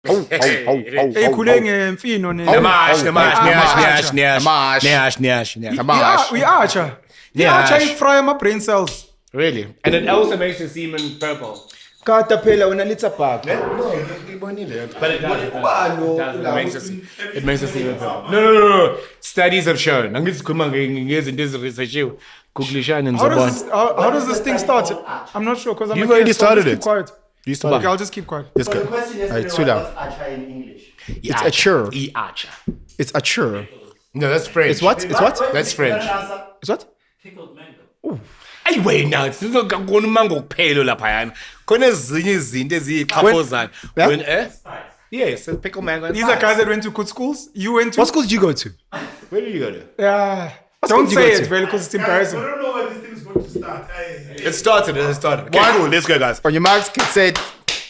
We archer. The archer is fry my brain cells. Really? And it also makes the semen purple. Caterpillar when it's a park. But it does. It makes the semen purple. No. Studies have shown. How does this thing start? I'm not sure because You've already started it. Quiet. You started. Okay, I'll just keep quiet. Let's go. The question is, What's archer in English? It's a chur. Archer. It's a chur. No, that's French. It's what? It's what? That's French. It's what? Pickled mango. Hey, wait now. It's not going to mango pale lapayana. Kone zinye izinto eziyixhaphozana. When yes, pickle mango. These are guys that went to good schools. You went to What school did you go to? Where did you go to? Don't school did you say go it, to? very because it's embarrassing. I don't know where this thing is going to start. It started. Okay, cool. Let's go, guys. On your marks, kid said,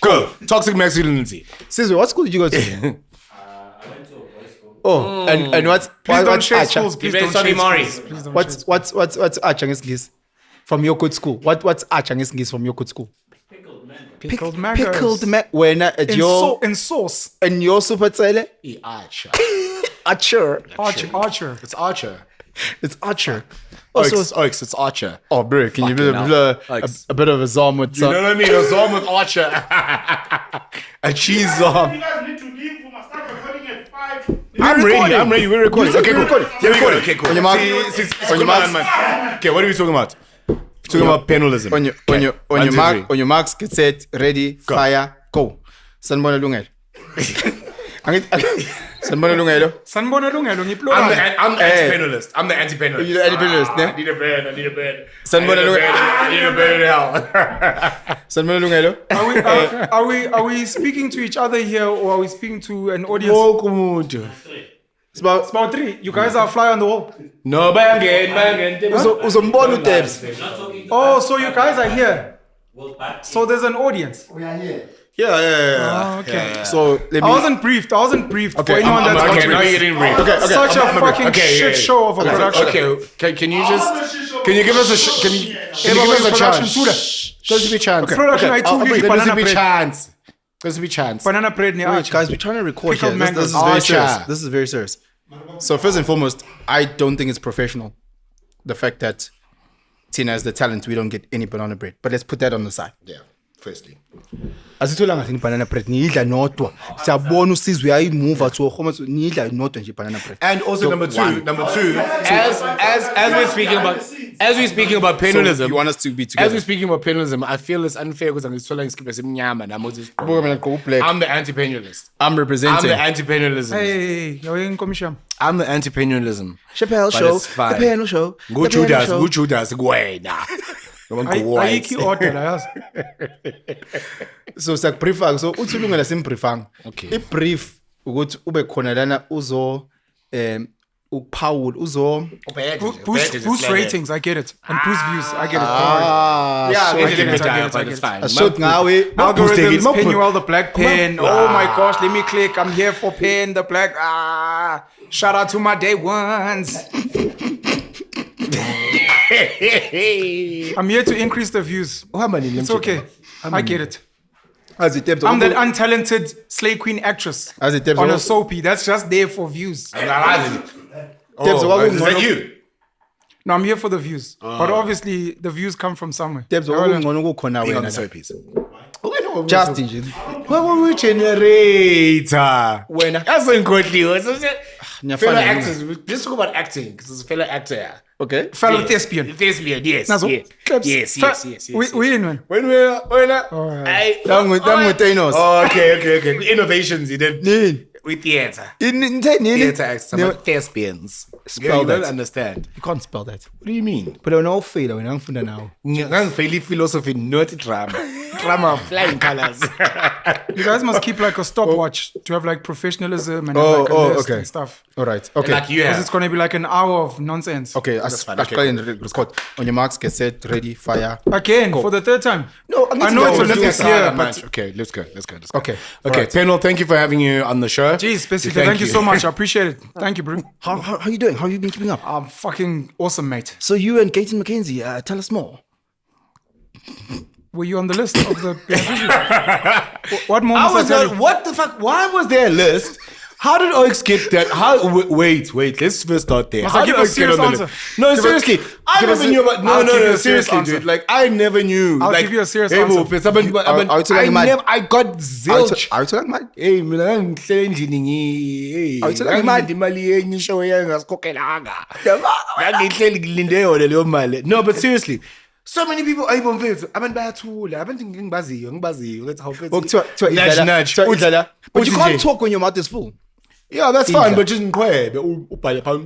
Go. Toxic masculinity. Caesar, what school did you go to? I went to a boys' school. Oh, and what's Please don't what's share archer? schools. Please don't Sorry, share Mari. schools. Please don't share What's archer ngis from your good school? What's archer ngis from your good school? Pickled mango. Pickled mangoes. Pickled when at your in sauce. in your super tsele Archer. archer. Archer. It's Archer. It's archer. Oaks, it's Archer. Oh, bro, can you Fucking do hell. a bit of a zom with You know what I mean? A zom with Archer. A cheese zom. You guys need to leave. We must start recording at 5. I'm ready. We're recording. Okay, cool. Yeah, We're recording. Okay, cool. On your mark. On your mark. Okay, what are we talking about? We're talking about penalism. On your marks, get set, ready, fire, go. Sanbona lungelo. Sanbona lungelo. Sanbona lungelo I'm ngiplural. the anti-penalist. I'm the anti-penalist. You're the anti-penalist, ne? I need a bed. Sanbona lungelo. I need a bed in hell. Sanbona lungelo. Are we speaking to each other here or are we speaking to an audience? It's about It's about 3. You guys are fly on the wall. No, bangin. uzombona uDebs. Not talking to Oh, so you guys are here. Well, back So there's an audience. We are here. Oh, okay. So let I me wasn't briefed. For Okay, anyone that's Okay, watching now this. you're getting briefed. Okay. Such a fucking okay, shit show of a production. Okay, can you just... Can you give us a... Can you give us a Production chance? suda. There's a chance. Production, I told you There's banana a bread. chance. There's a chance. Banana bread near Wait, Archer. guys, we're trying to record Pickled here. This is mangoes. very Archer. serious. This is very serious. So first and foremost, I don't think it's professional. The fact that Tina has the talent, we don't get any banana bread. But let's put that on the side. Yeah, firstly. Asitholanga nje banana bread niyidla nodwa. Siyabona usizwe yayimuva to home niyidla nodwa nje banana bread. And also So, number two, one. as we're speaking about penalism, So you want us to be as together? we're speaking about penalism, I feel it's unfair because I'm skip esimnyama nami Buka mina ngigqoka ublack. I'm the anti-penalist. I'm I'm representing. the anti-penalism. Hey, you're in commission. I'm the anti-penalism. Chappelle But show. it's fine. The panel show. Go the panel Judas, show. go Judas, gwena. Ayikho order la yazi. So siyakubriefa so uthi ulungela simbriefanga. Okay. I-brief ukuthi ube khona lana uzo uPaul uzo Boost ratings, I get it. And boost views, I get it. Yeah, I get it. but it's fine. ashot ngawe Algorithms pin you all the black pen. Oh my gosh, let me click. I'm here for pen, the black. Shout out to my day ones. I'm here to increase the views. It's okay. I get it. as it I'm that untalented slay queen actress As it on a soapy. That's just there for views. Is that you? No, I'm here for the views. But obviously, the views come from somewhere. Debs okungcono kukhona Being on wena the soapies. just nje What were we generator? Wena. That's ingodliwe. Fellow Nyafana actors. Let's talk about acting because there's a fellow actor here. okay Fellow Yes. thespian. Thespian, yes. Nazo, Yes. clips. Yes. We in one. When we're Dangotenos okay. Innovations you did nini with theater. nini Theater actors, some No, thespians. Spell you don't that. understand. you can't spell that What do you mean? but wena awufeyila wena ngifunda nawo Ngangifeyile philosophy, not drama. Drama, flying colors. You guys must keep like a stopwatch to have like professionalism and Oh, have, like a oh, list okay. and stuff. all right okay Like you Because have. it's going to be like an hour of nonsense. okay fine, okay, record on your marks get set ready fire Again, for the third time. no I know it's Olympics here, but Okay, let's go. okay Okay, Penal, thank you for having you on the show. geez, basically, thank you so much. I appreciate it. Thank you, bro. how you doing how you been keeping up I'm fucking awesome, mate. so you and Gaten McKenzie tell us more Were you on the list of the beneficiaries? What more I must was I tell not, you? what the fuck? Why was there a list? How did Oaks get that? Wait. Let's first start there. Must How I did give a Oaks get on serious the answer? list? No, Give us- seriously. I give us never a- knew about. I'll give you No. a serious Seriously, answer. dude. Like I never knew. I'll like, give you a serious hey, answer. Fitz, I've been- Are you telling I him I- never. I got Are you zilch. telling me? Hey, mina ngihlele endlini Are you telling me, man? imali yenye ishow yangasikhokelanga. Ngangihleli ngilinde yona leyo mali. No, but seriously. So many people are even mfethu abantu bayathula abantu ngibaziyo let's how Well, nudge but you can't talk when your mouth is full. yeah that's fine but just ngiqhwebe ubhale phansi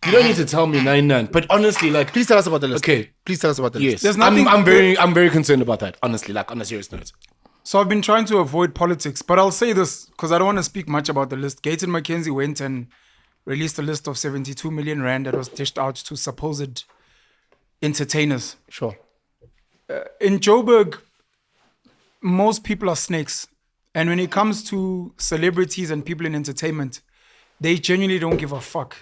you don't need to tell me none but honestly like Please tell us about the list. okay Please tell us about the list. yes There's nothing- I'm very concerned about that honestly like on a serious note. So I've been trying to avoid politics, but I'll say this because I don't want to speak much about the list. Gates and McKenzie went and released a list of 72 million rand that was dished out to supposed entertainers. Sure. In Joburg, most people are snakes. And when it comes to celebrities and people in entertainment, they genuinely don't give a fuck.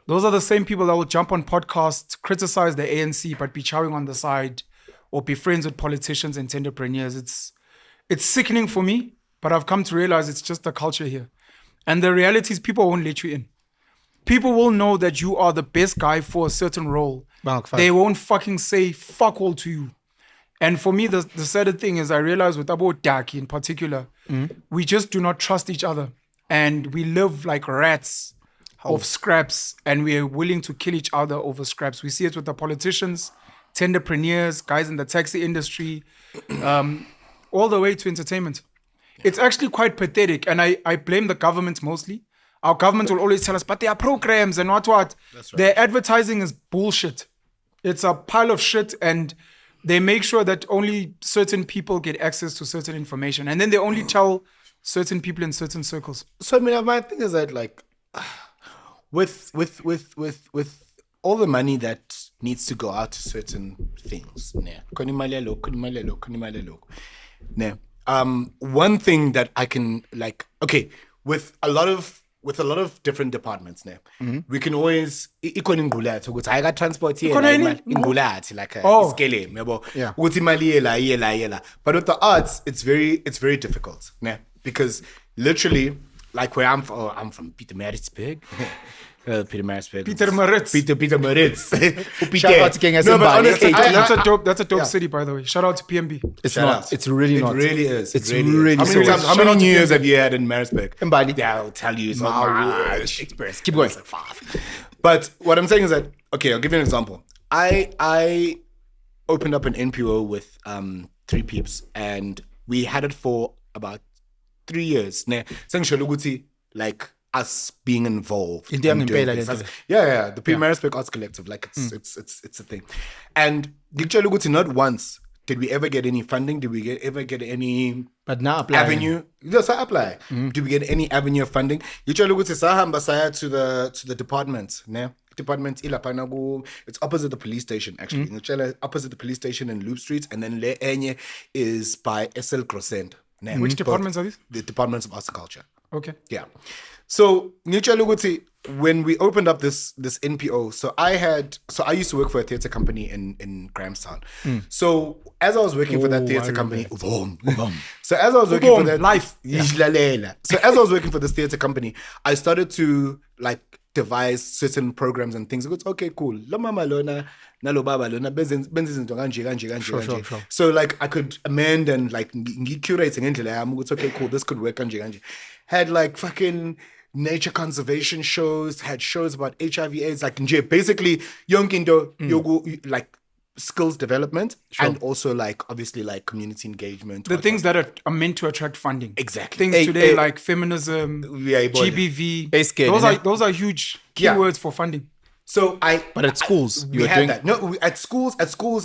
Those are the same people that will jump on podcasts, criticize the ANC, but be chowing on the side or be friends with politicians and entrepreneurs. It's sickening for me, but I've come to realize it's just the culture here. And the reality is people won't let you in. People will know that you are the best guy for a certain role. They won't fucking say fuck all to you. And for me, the sad thing is I realize with Abo Daki in particular, we just do not trust each other. And we live like rats of scraps, and we are willing to kill each other over scraps. We see it with the politicians, tenderpreneurs, guys in the taxi industry, all the way to entertainment. It's actually quite pathetic, and I blame the government mostly. Our government will always tell us, but there are programs and what. That's right. Their advertising is bullshit. It's a pile of shit, and they make sure that only certain people get access to certain information, and then they only tell certain people in certain circles. So I mean, my thing is that like, with all the money that needs to go out to certain things, one thing that I can like, okay, with a lot of different departments now, we can always I got transport here like iskele yabo Yeah. ukuthi imali yela. But with the arts it's very difficult because literally like where I'm from Pietermaritzburg. Peter Marisburg. Peter Maritz. Peter Maritz. Shout out to King No, but honestly, That's a dope city, by the way. Shout out to PMB. It's Shout not. out. It's really It not. really is. It's It really is. How many so times? How Shout out many to New Years PMB. have you had in Marisburg? Mbali. They'll tell you so Much experience. Keep going. It's like 5. But what I'm saying is that okay, I'll give you an example. I opened up an NPO with 3 peeps, and we had it for about 3 years. Like us being involved. In doing doing like things. that. Yeah. The Marisburg Arts Collective, like it's a thing. And not once did we ever get any funding. Did we ever get any But now apply. avenue? Yes, I apply. Did we get any avenue of funding? To the department. Ne? Department ilapana, it's opposite the police station actually. Opposite the police station in Loop Street, and then Le Enye is by SL Crescent. Ne? Which departments are these? The departments of arts and culture. Okay. Yeah. So when we opened up this NPO, so I used to work for a theatre company in Grahamstown. So as I was working for that theatre company, so as I was working for that life. So as I was working for this theatre company, I started to like devise certain programs and things. It's okay, cool. Sure. So like I could amend and like curating it's okay, cool, this could work. Had like fucking nature conservation shows, had shows about HIV/AIDS, like basically yonkindo yogu like skills development and also like obviously like community engagement. The things that are meant to attract funding. Exactly. Things today like feminism, GBV. Those are huge keywords for funding. So But at schools, we had that. No, at schools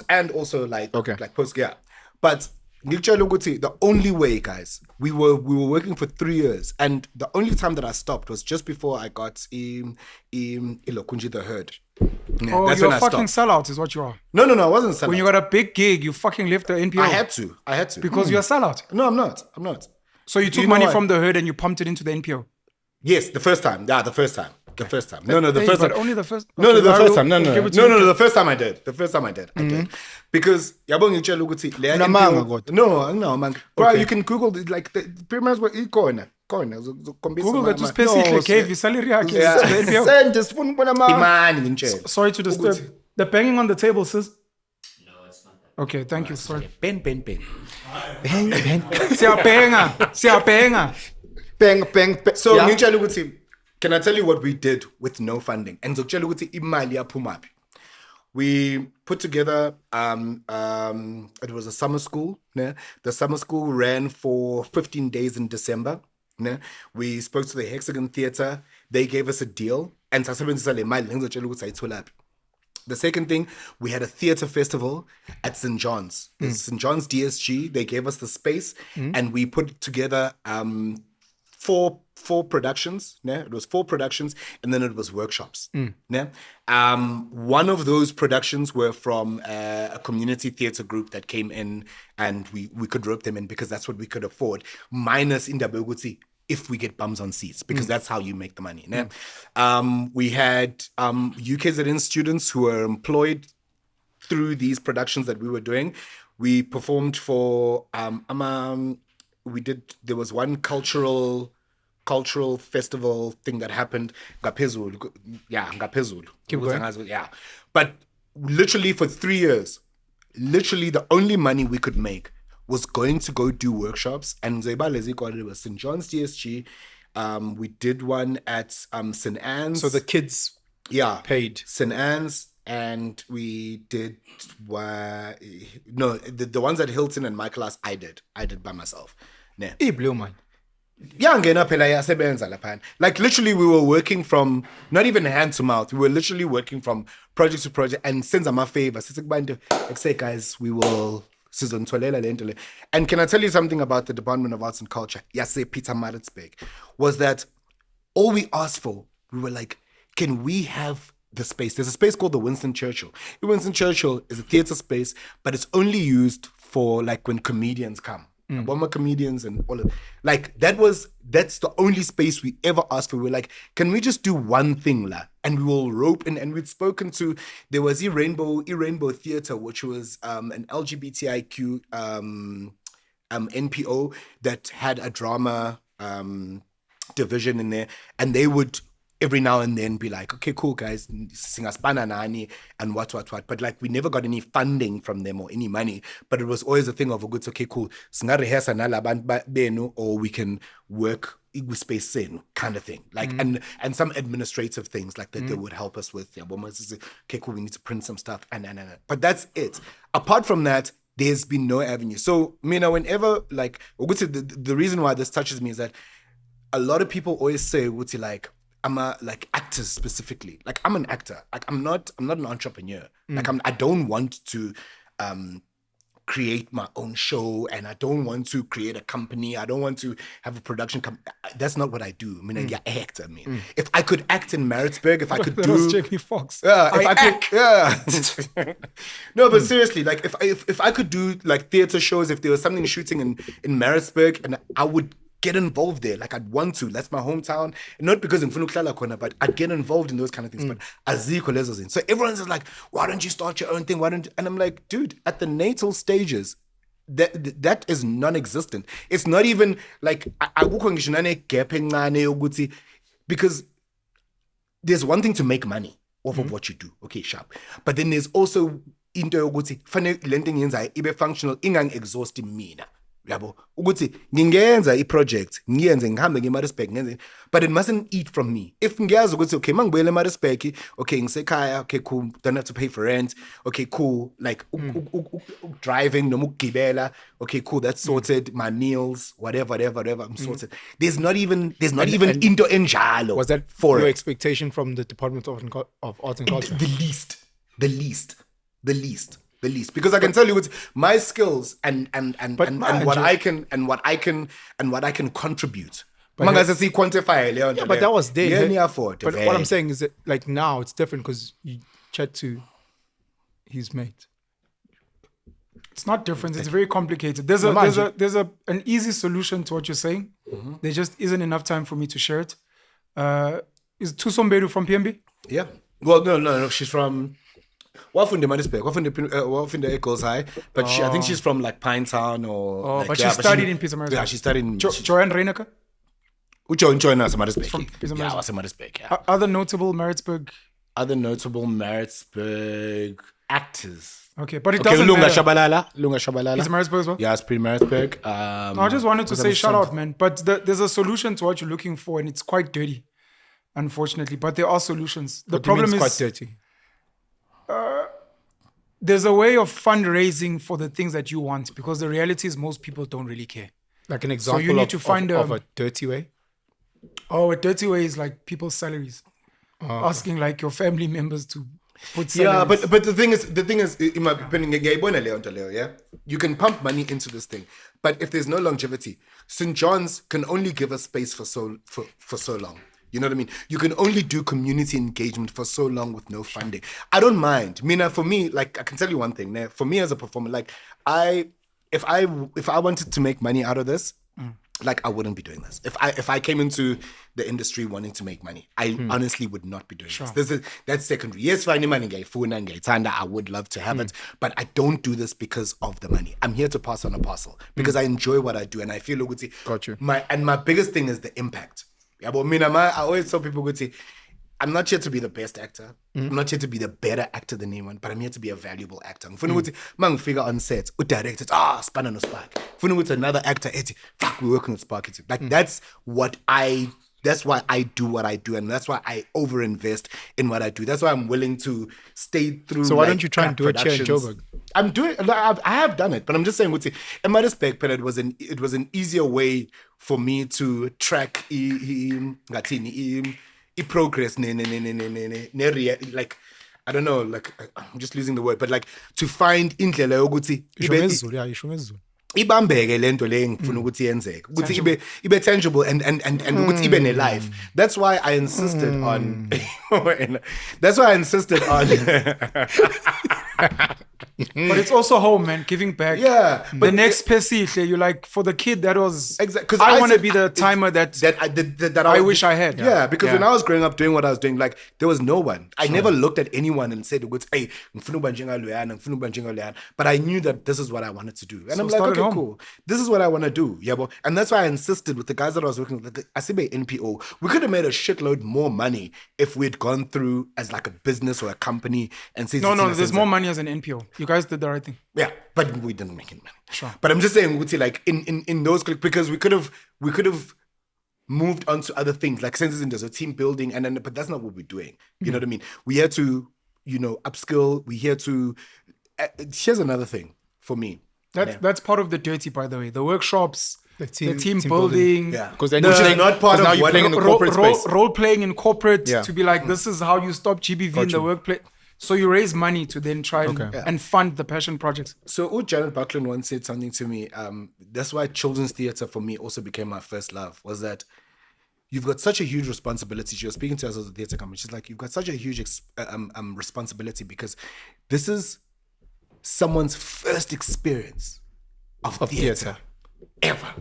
and also like post But the only way, guys, we were working for 3 years, and the only time that I stopped was just before I got Ilokunji the Herd. Yeah, you're a fucking sellout is what you are. No, I wasn't sellout. When you got a big gig, you fucking left the NPO. I had to. Because you're a sellout. No, I'm not. So you took money from the Herd and you pumped it into the NPO. Yes, the first time. Yeah, the first time. The first time. No, the Hey, first but time. only the first. No, okay, the I first will- time. No, will give it to no. you. The first time I did. I did. Because yabo ngitshela ukuthi le Unamanga NPO kodwa. no man. Bro, Okay. you can Google it, like the pyramids were ikhona. Google that to specifically KV salary yakhe is Yeah. 12 mil. Send sifuna ukubona ama Imani ngitshela. Sorry to disturb. Ukuthi- The banging on the table, sis. No, it's not that. Okay, thank you. Sorry. Ben. Siyabenga. bang bang bang. So Yeah. ngitshela ukuthi, can I tell you what we did with no funding? And ngizokutshela ukuthi imali yaphuma phi. We put together it was a summer school. Ne? The summer school ran for 15 days in December. Ne? We spoke to the Hexagon Theatre. They gave us a deal. And sasebenzisa le mali ngizokutshela ukuthi ayithola phi. The second thing, we had a theatre festival at St. John's. St. John's DSG, they gave us the space and we put together four productions. Yeah? It was 4 productions and then it was workshops. Yeah? One of those productions were from a community theatre group that came in and we could rope them in because that's what we could afford. Minus Indaba Yokuthi, if we get bums on seats, because that's how you make the money. Ne? We had UKZN students who were employed through these productions that we were doing. We performed for there was one cultural festival thing that happened. Ngaphezulu. Keep going. Yeah. But literally for 3 years, literally the only money we could make was going to go do workshops. And it was St. John's DSG. We did one at St. Anne's. So the kids paid. St. Anne's, and we did the ones at Hilton and my class I did by myself. Yeah. Blue man. Like literally we were working from not even hand to mouth, we were literally working from project to project. And since I'm a favor, say guys, we will. And can I tell you something about the Department of Arts and Culture? Yes, Peter Maritzburg, was that all we asked for, we were like, can we have the space? There's a space called the Winston Churchill. The Winston Churchill is a theater space, but it's only used for like when comedians come. Bomber comedians and all of like that's the only space we ever asked for. We were like, can we just do one thing, la? And we will rope in. And we'd spoken to, there was a Rainbow Theatre, which was an LGBTIQ NPO that had a drama division in there, and they would every now and then be like, okay, cool guys, singaspana nani and what. But like we never got any funding from them or any money. But it was always a thing of okay, cool, singarehearsa nalabantu benu, or we can work with space in kind of thing. Like and some administrative things like that they would help us with. Yeah, okay, cool, we need to print some stuff and. But that's it. Apart from that, there's been no avenue. So whenever like the reason why this touches me is that a lot of people always say like I'm like actors specifically. Like I'm an actor. Like I'm not an entrepreneur. Like I don't want to create my own show, and I don't want to create a company. I don't want to have a production company. That's not what I do. I mean, I act. I mean, if I could act in Maritzburg, if I could That do was Jamie Foxx. No, but seriously, like if I could do like theater shows, if there was something shooting in Maritzburg, and I would get involved there, like I'd want to. That's my hometown, and not because in Funukhlala Kona, but I'd get involved in those kind of things. But azikho lezo zinto. So everyone's just like, why don't you start your own thing? Why don't you? And I'm like, dude, at the natal stages, that is non-existent. It's not even like akukho ngisho nane gap encane yokuthi, because there's one thing to make money off of what you do. Okay, sharp. But then there's also into yokuthi fanele lento engiyenzayo ibe functional, ingangi-exhaust mina. Yabo ukuthi ngingenza i-project ngiyenze ngihambe nge-Maritzburg ngenze, but it mustn't eat from me. If ngiyazi ukuthi okay mangibuyele e-Maritzburg, okay ngisekhaya, okay cool, don't have to pay for rent, okay cool, like driving noma ukugibela, okay cool, that's sorted, my meals, whatever I'm sorted. There's not even into enjalo. Was that for your it. expectation from the Department of Arts and Culture? The least. Because I can tell you with my skills and what I can contribute. But that was there. But what I'm saying is that like now it's different because you chat to his mate. It's not different. It's very complicated. There's an easy solution to what you're saying. There just isn't enough time for me to share it. Is Tusombedu from PMB? Yeah. Well, no. She's from Wafunde Marisburg. Wafunde Eccles High. But I think she's from like Pinetown or. Oh, like, but yeah, she studied in Pietermaritzburg. Yeah, she studied in. Joanne Reineke? Joanne Marisburg. From Yeah, Pietermaritzburg. Marisburg. Yeah. Other notable Maritzburg. Other notable Maritzburg actors. Okay, but it Okay, doesn't Lunga matter. Shabalala. Is it Maritzburg as well? Yeah, it's pretty Maritzburg. No, I just wanted to say shout out, man. But there's a solution to what you're looking for, and it's quite dirty, unfortunately. But there are solutions. The problem is quite dirty. there's a way of fundraising for the things that you want, because the reality is most people don't really care. Like an example you need of, to find of a dirty way. Oh, a dirty way is like people's salaries. Asking like your family members to put Yeah, salaries. but the thing is, in my opinion, yeah, you can pump money into this thing, but if there's no longevity, St. John's can only give us space for so long. You know what I mean? You can only do community engagement for so long with no funding. I don't mind. Mina, for me, like I can tell you one thing. Né? For me as a performer, like if I wanted to make money out of this, like I wouldn't be doing this. If I came into the industry wanting to make money, I honestly would not be doing this. That's secondary. Yes, finding money, I would love to have it, but I don't do this because of the money. I'm here to pass on a parcel because I enjoy what I do, and I feel Got you. My biggest thing is the impact. Yeah, but I always tell people I'm not here to be the best actor. I'm not here to be the better actor than anyone, but I'm here to be a valuable actor. Ngifuna figure on set, direct it, spanner no spark. Ngifuna another actor, fuck, we're working with Spark. Like that's why I do what I do, and that's why I overinvest in what I do. That's why I'm willing to stay through. So why don't you try and do it here in productions. Joburg? I'm doing. I have done it, but I'm just saying. In my respect, but it was an easier way for me to track progress. Like I don't know. Like I'm just losing the word, but like to find indlela yokuthi ibambeke lento le ngifuna ukuthi yenzeke ukuthi ibe tangible and ukuthi ibe ne life. That's why I insisted on But it's also home, man. Giving back. Yeah, The but next Pesihle, you're like, for the kid that was. Exactly. I want to be the timer that I wish I had. Yeah, because Yeah. when I was growing up doing what I was doing, like there was no one. I never looked at anyone and said, "Hey, ngifuna ukuba njengaluyana." But I knew that this is what I wanted to do, and I'm like, start at okay, home. cool. This is what I want to do. Yeah, and that's why I insisted with the guys that I was working with. Like, Asibe NPO, we could have made a shitload more money if we'd gone through as like a business or a company and said, No, there's more money as an NPO. You guys did the right thing. Yeah, but we didn't make any money. Sure. But I'm just saying, like in those, because we could have moved on to other things like senses in there's a team building, but that's not what we're doing. You know what I mean? We here to upskill. We here to. Here's another thing for me. That's part of the dirty, by the way. The workshops, the team building. building. Yeah, Because then which you're is not part now of you're what playing in the corporate space. Role playing in corporate Yeah. to be like, this is how you stop GBV in the workplace. So you raise money to then try and fund the passion projects. So Janet Buckland once said something to me. That's why children's theatre for me also became my first love. Was that you've got such a huge responsibility. She was speaking to us as a theatre company. She's like, you've got such a huge responsibility because this is someone's first experience of theatre ever.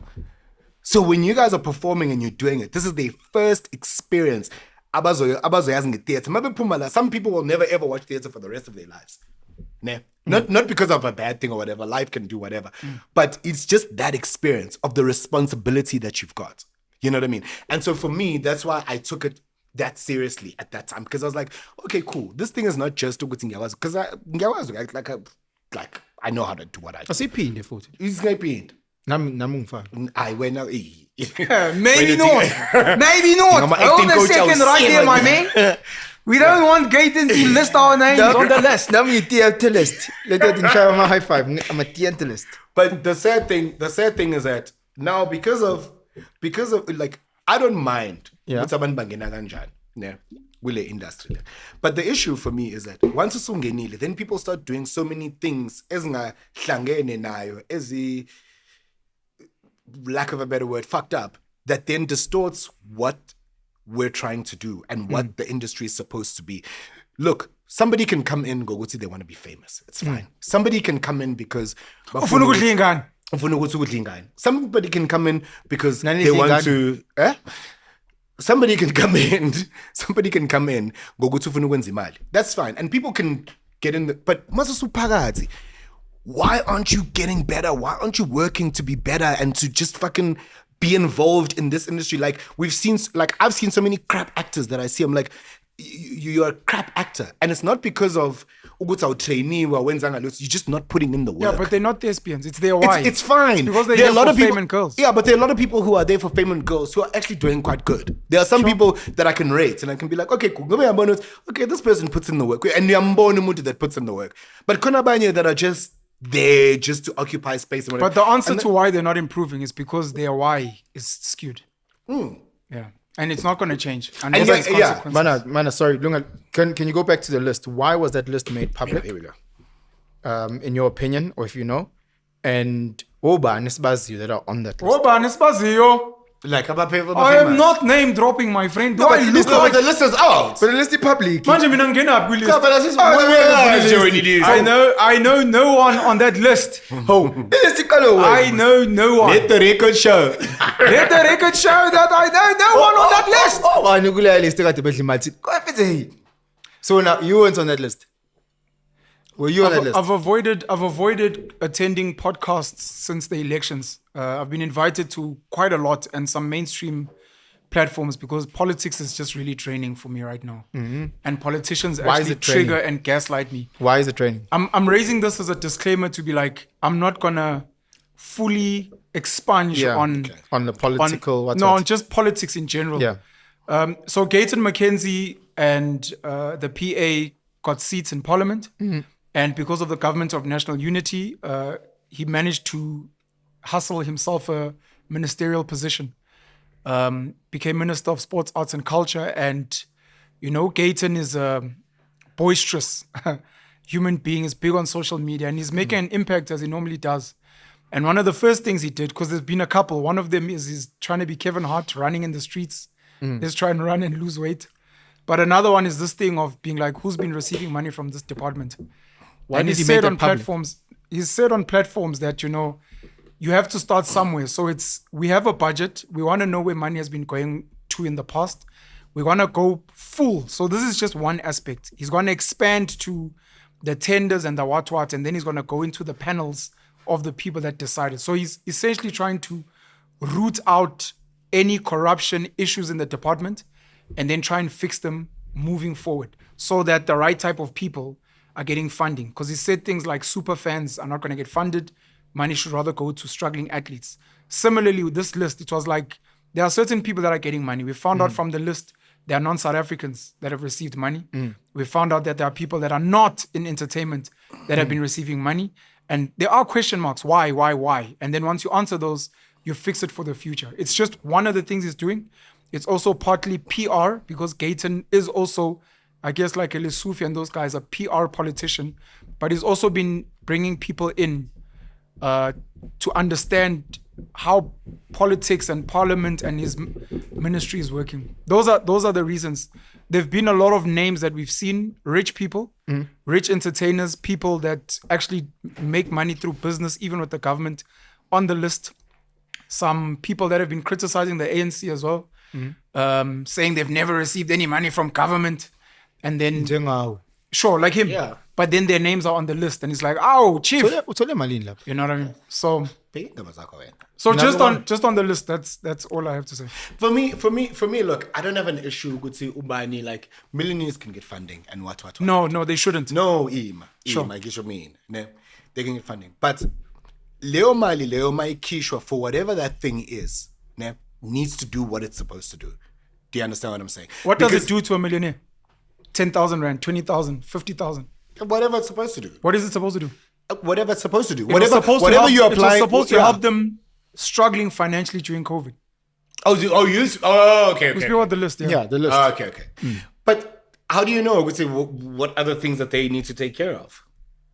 So when you guys are performing and you're doing it, this is their first experience. Some people will never ever watch theatre for the rest of their lives. Not because of a bad thing or whatever. Life can do whatever. But it's just that experience of the responsibility that you've got. You know what I mean? And so for me, that's why I took it that seriously at that time. Because I was like, okay, cool. This thing is not just ukuthi ngiyakwazi. Because I know how to do what I do. Asiphinde futhi. It's going to be Nami ungifaka. I went out. Maybe not. Maybe not. I'm an Hold acting a coach, I second was right seeing there, my like- man. We don't want Gaten to list our names on the list. Nami theaterist. Let that ngishaya ama high five. I'm a theaterist. But the sad thing is that now because of like I don't mind Yeah. ukuthi abantu bangena kanjani ne kule industry. But the issue for me is that once usungenile, then people start doing so many things ezingahlangene nayo, lack of a better word, fucked up, that then distorts what we're trying to do and what the industry is supposed to be. Look, somebody can come in and go, they want to be famous. It's fine. Somebody can come in because Ufuna ukudla ingane. somebody can come in because Nani they want izingane? to somebody can come in. Somebody can come in. Ngokuthi ufuna ukwenza imali. That's fine, and people can get in. But masusuphakathi. Why aren't you getting better? Why aren't you working to be better and to just fucking be involved in this industry? Like I've seen so many crap actors that I see. I'm like, you're a crap actor, and it's not because of trainee or you're just not putting in the work. Yeah, but they're not thespians. It's their wives. It's fine. It's because they're there are here a lot for of people, fame and girls. Yeah, but there are a lot of people who are there for fame and girls who are actually doing quite good. There are some people that I can rate and I can be like, okay, cool. Okay, this person puts in the work, and that puts in the work. But Konabanye that are just there just to occupy space. And but the answer to why they're not improving is because their why is skewed. Yeah. And it's not going to change. And Mana, sorry. Lunga, can you go back to the list? Why was that list made public? Here we go. In your opinion, or if you know, and Oba and Isbazio that are on that list. Oba and Espazio. Like about people. I am not name dropping, my friend. No, but the list is out. But the list is public. Manje mina ngena up with list. No, but that's just I know no one on that list. I know no one. Let the record show. Let the record show that I know no one on that list. So now you weren't on that list. Were you on that list? I've avoided attending podcasts since the elections. I've been invited to quite a lot and some mainstream platforms because politics is just really draining for me right now. And politicians actually trigger and gaslight me. Why is it draining? I'm raising this as a disclaimer to be like, I'm not gonna fully expunge on the political. on just politics in general. Yeah. So Gayton McKenzie and the PA got seats in Parliament. And because of the government of national unity, he managed to hustle himself a ministerial position. Became Minister of Sports, Arts and Culture. And, you know, Gayton is a boisterous human being, is big on social media, and he's making an impact as he normally does. And one of the first things he did, because there's been a couple, one of them is he's trying to be Kevin Hart, running in the streets. He's trying to run and lose weight. But another one is this thing of being like, who's been receiving money from this department? Why and did he he make said that on public? platforms, he's said on platforms that, you know, you have to start somewhere. So we have a budget. We want to know where money has been going to in the past. We want to go full. So this is just one aspect. He's going to expand to the tenders and the what, and then he's going to go into the panels of the people that decided. So he's essentially trying to root out any corruption issues in the department and then try and fix them moving forward so that the right type of people are getting funding. Because he said things like super fans are not going to get funded. Money should rather go to struggling athletes. Similarly, with this list, it was like there are certain people that are getting money. We found out from the list there are non-South Africans that have received money. We found out that there are people that are not in entertainment that have been receiving money. And there are question marks. Why? And then once you answer those, you fix it for the future. It's just one of the things he's doing. It's also partly PR because Gayton is also, I guess, like Elisufi and those guys, a PR politician. But he's also been bringing people in to understand how politics and parliament and his ministry is working. Those are the reasons. There've been a lot of names that we've seen, rich people, rich entertainers, people that actually make money through business, even with the government, on the list. Some people that have been criticizing the ANC as well, saying they've never received any money from government. And then, sure, like him. Yeah. But then their names are on the list, and it's like, oh, chief. You know what I mean? So just on the list, that's all I have to say. For me, look, I don't have an issue with say Ubani, like millionaires can get funding and what. No, they shouldn't. No, Sure. I get what you mean. Ne? They can get funding. But Leo Mai Kishwa, for whatever that thing is, ne, needs to do what it's supposed to do. Do you understand what I'm saying? What does it do to a millionaire? 10,000 rand, 20,000, 50,000. Whatever it's supposed to do. What is it supposed to do? Whatever it's supposed to do. It was supposed to Yeah. help them struggling financially during COVID. Okay. We speak about the list. Yeah, the list. Okay. But how do you know? I would say what other things that they need to take care of?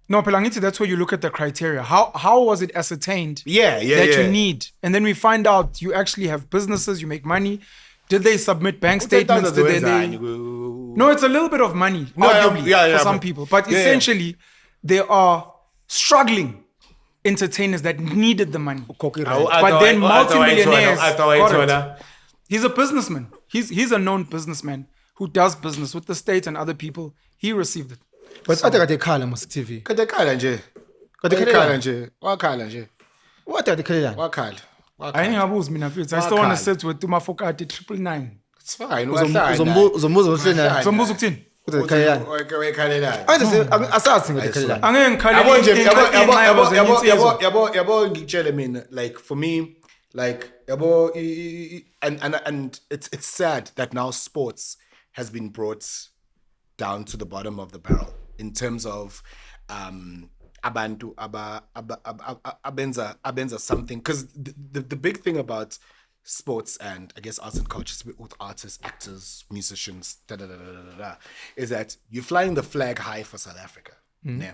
No, Pelangiti, that's where you look at the criteria. How was it ascertained Yeah. you need? And then we find out you actually have businesses, you make money. Did they submit bank statements? No, it's a little bit of money, arguably, for some people. But essentially, there are struggling entertainers that needed the money. But then multimillionaires got it. He's a businessman. He's a known businessman who does business with the state and other people. He received it. But ade kade khala mos TV. Kade khala nje. Kade Khala nje. Wakhala nje. What ade khalelana? Wakhala. I ain't ngabuzi mina mfethu. I still want to sit with Tumafokati 999. It's fine. Uzombuza uhlena. Sombuza ukuthini? Kade khalelana. Wakhalelana. Asazi ngade khalelana. Angeke ngikhale Yabo nje, iy'nqayabo yabo ngikutshele mina, like for me, like yabo and it's sad that now sports has been brought down to the bottom of the barrel in terms of abantu abenza something, because the big thing about sports and I guess arts and culture with artists, actors, musicians, is that you're flying the flag high for South Africa. Yeah.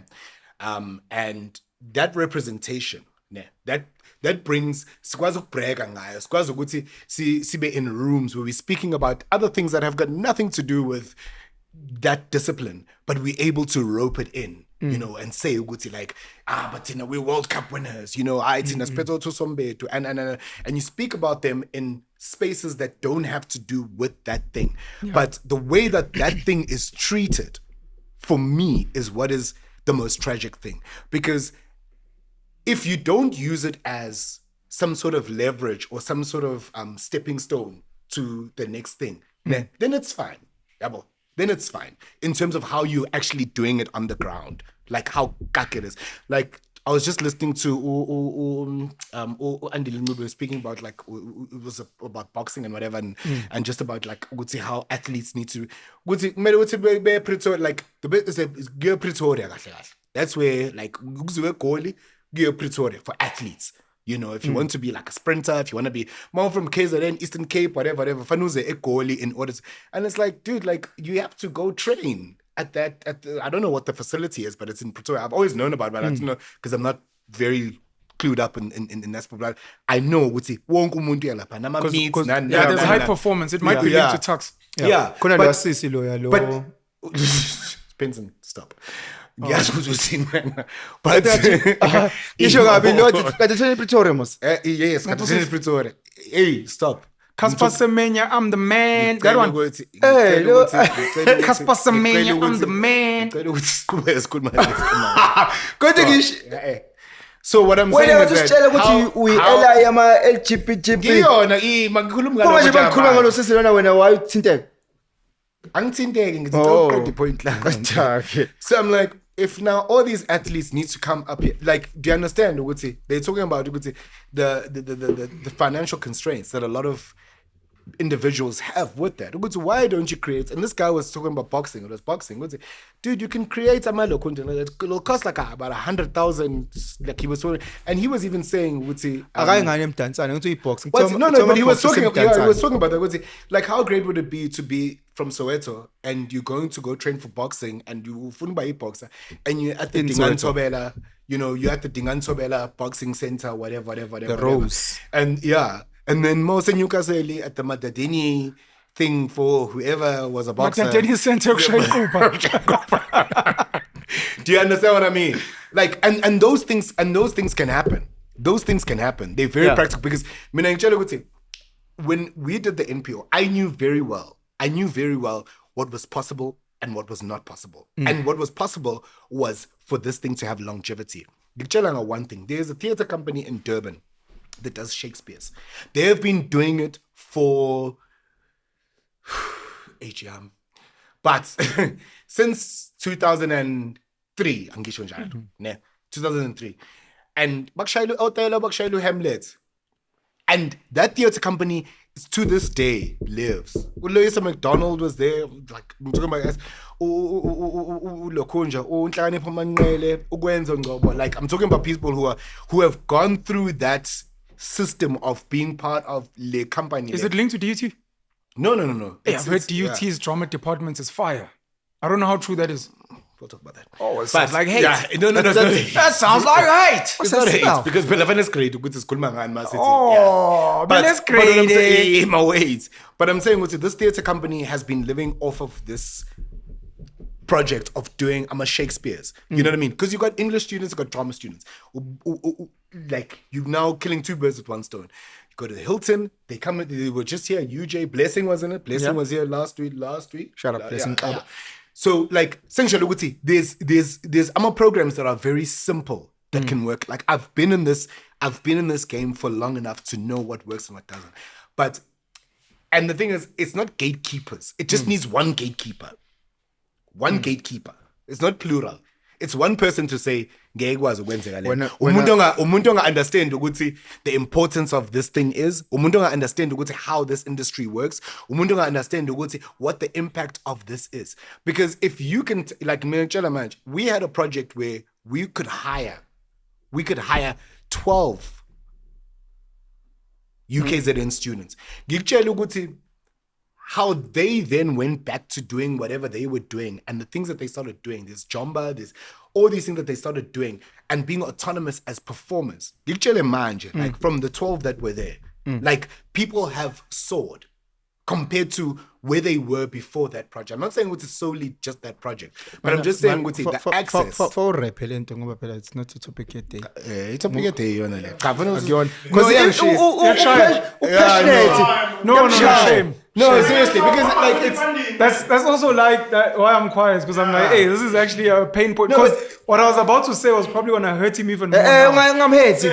And that representation, yeah, that brings sikwazi ukubreka ngayo, sikwazi ukuthi sibe in rooms where we're speaking about other things that have got nothing to do with that discipline, but we're able to rope it in, you know, and say ukuthi like, but you know, we're World Cup winners, you know, and you speak about them in spaces that don't have to do with that thing. Yeah. But the way that thing is treated, for me, is what is the most tragic thing. Because if you don't use it as some sort of leverage or some sort of stepping stone to the next thing, then it's fine. Then it's fine in terms of how you're actually doing it on the ground, like how kak it is. Like I was just listening to Andy Lindbergh speaking about, like, it was about boxing and whatever, and just about like how athletes need to like the bit is Pretoria. That's where like goalie Pretoria for athletes. You know, if you want to be like a sprinter, if you want to be more from KZN, Eastern Cape, whatever, fanuze a goalie in order to, and it's like, dude, like you have to go train at the, I don't know what the facility is, but it's in Pretoria. I've always known about it, but I don't know, because I'm not very clued up in that sport. But I know what's it. There's high performance. It might be linked to tux. Yeah. But Penson, stop. Yes, but yes, Pretoria. Hey, stop. Kasper Semenya, I'm the man. That one. Kasper Semenya, I'm the man. So what I'm saying is that so I'm like, if now all these athletes need to come up here, like, do you understand? They're talking about the financial constraints that a lot of individuals have with that. Why don't you create? And this guy was talking about boxing. It was boxing. Dude, you can create a malo content. It'll cost like about 100,000. Like he was talking, and he was even saying, but he was talking about that. Like, how great would it be to be from Soweto and you're going to go train for boxing and you by boxer and you're at the Dingantobela, you know, you're at the Dingantobela boxing center, whatever. The Rose. And yeah. And then Mose Newcastle at the Madadini thing for whoever was a boxer. Madadini Center. Do you understand what I mean? Like, and those things can happen. Those things can happen. They're very practical, because when we did the NPO, I knew very well what was possible and what was not possible. And what was possible was for this thing to have longevity. One thing, there's a theater company in Durban that does Shakespeare's. They have been doing it for 8 years. But since 2003, 2003. And Bakshailu Hamlet. And that theater company to this day lives. Uloisa McDonald was there, like I'm talking about like I'm talking about people who have gone through that system of being part of the company. Is it linked to DUT? No. Yeah, I've heard DUT's drama department is fire. I don't know how true that is. We'll talk about that. Oh, it sounds like hate. Yeah, no. That sounds like hate. It's not hate, because Belavan is great. Oh, but that's great. But I'm saying this theater company has been living off of this project of doing Shakespeare's. You know what I mean? Because you got English students, you got drama students. Like you're now killing two birds with one stone. You go to the Hilton, they were just here. UJ Blessing was in it. Blessing was here last week. Shut up, Blessing. Yeah. So like essentially, there's programs that are very simple that can work. Like I've been in this game for long enough to know what works and what doesn't. And the thing is, it's not gatekeepers. It just needs one gatekeeper. One gatekeeper. It's not plural. It's one person to say, umuntu nga understand ukuthi the importance of this thing is. Umuntu nga understand ukuthi how this industry works. Umuntu nga understand ukuthi what the impact of this is. Because if you can, we had a project where we could hire 12 UKZN students. Ngikutshela ukuthi how they then went back to doing whatever they were doing and the things that they started doing. There's Jomba, there's all these things that they started doing and being autonomous as performers. Ngikutshele manje, like from the 12 that were there, like people have soared compared to where they were before that project. I'm not saying it's solely just that project, but I'm just saying the access. For rap, it's not a topic yet. It's a topic yet. No, shame. No, seriously, because like it's that's also like that why I'm quiet, because I'm like, hey, this is actually a pain point. Because what I was about to say was probably gonna hurt him even more. I'm hating.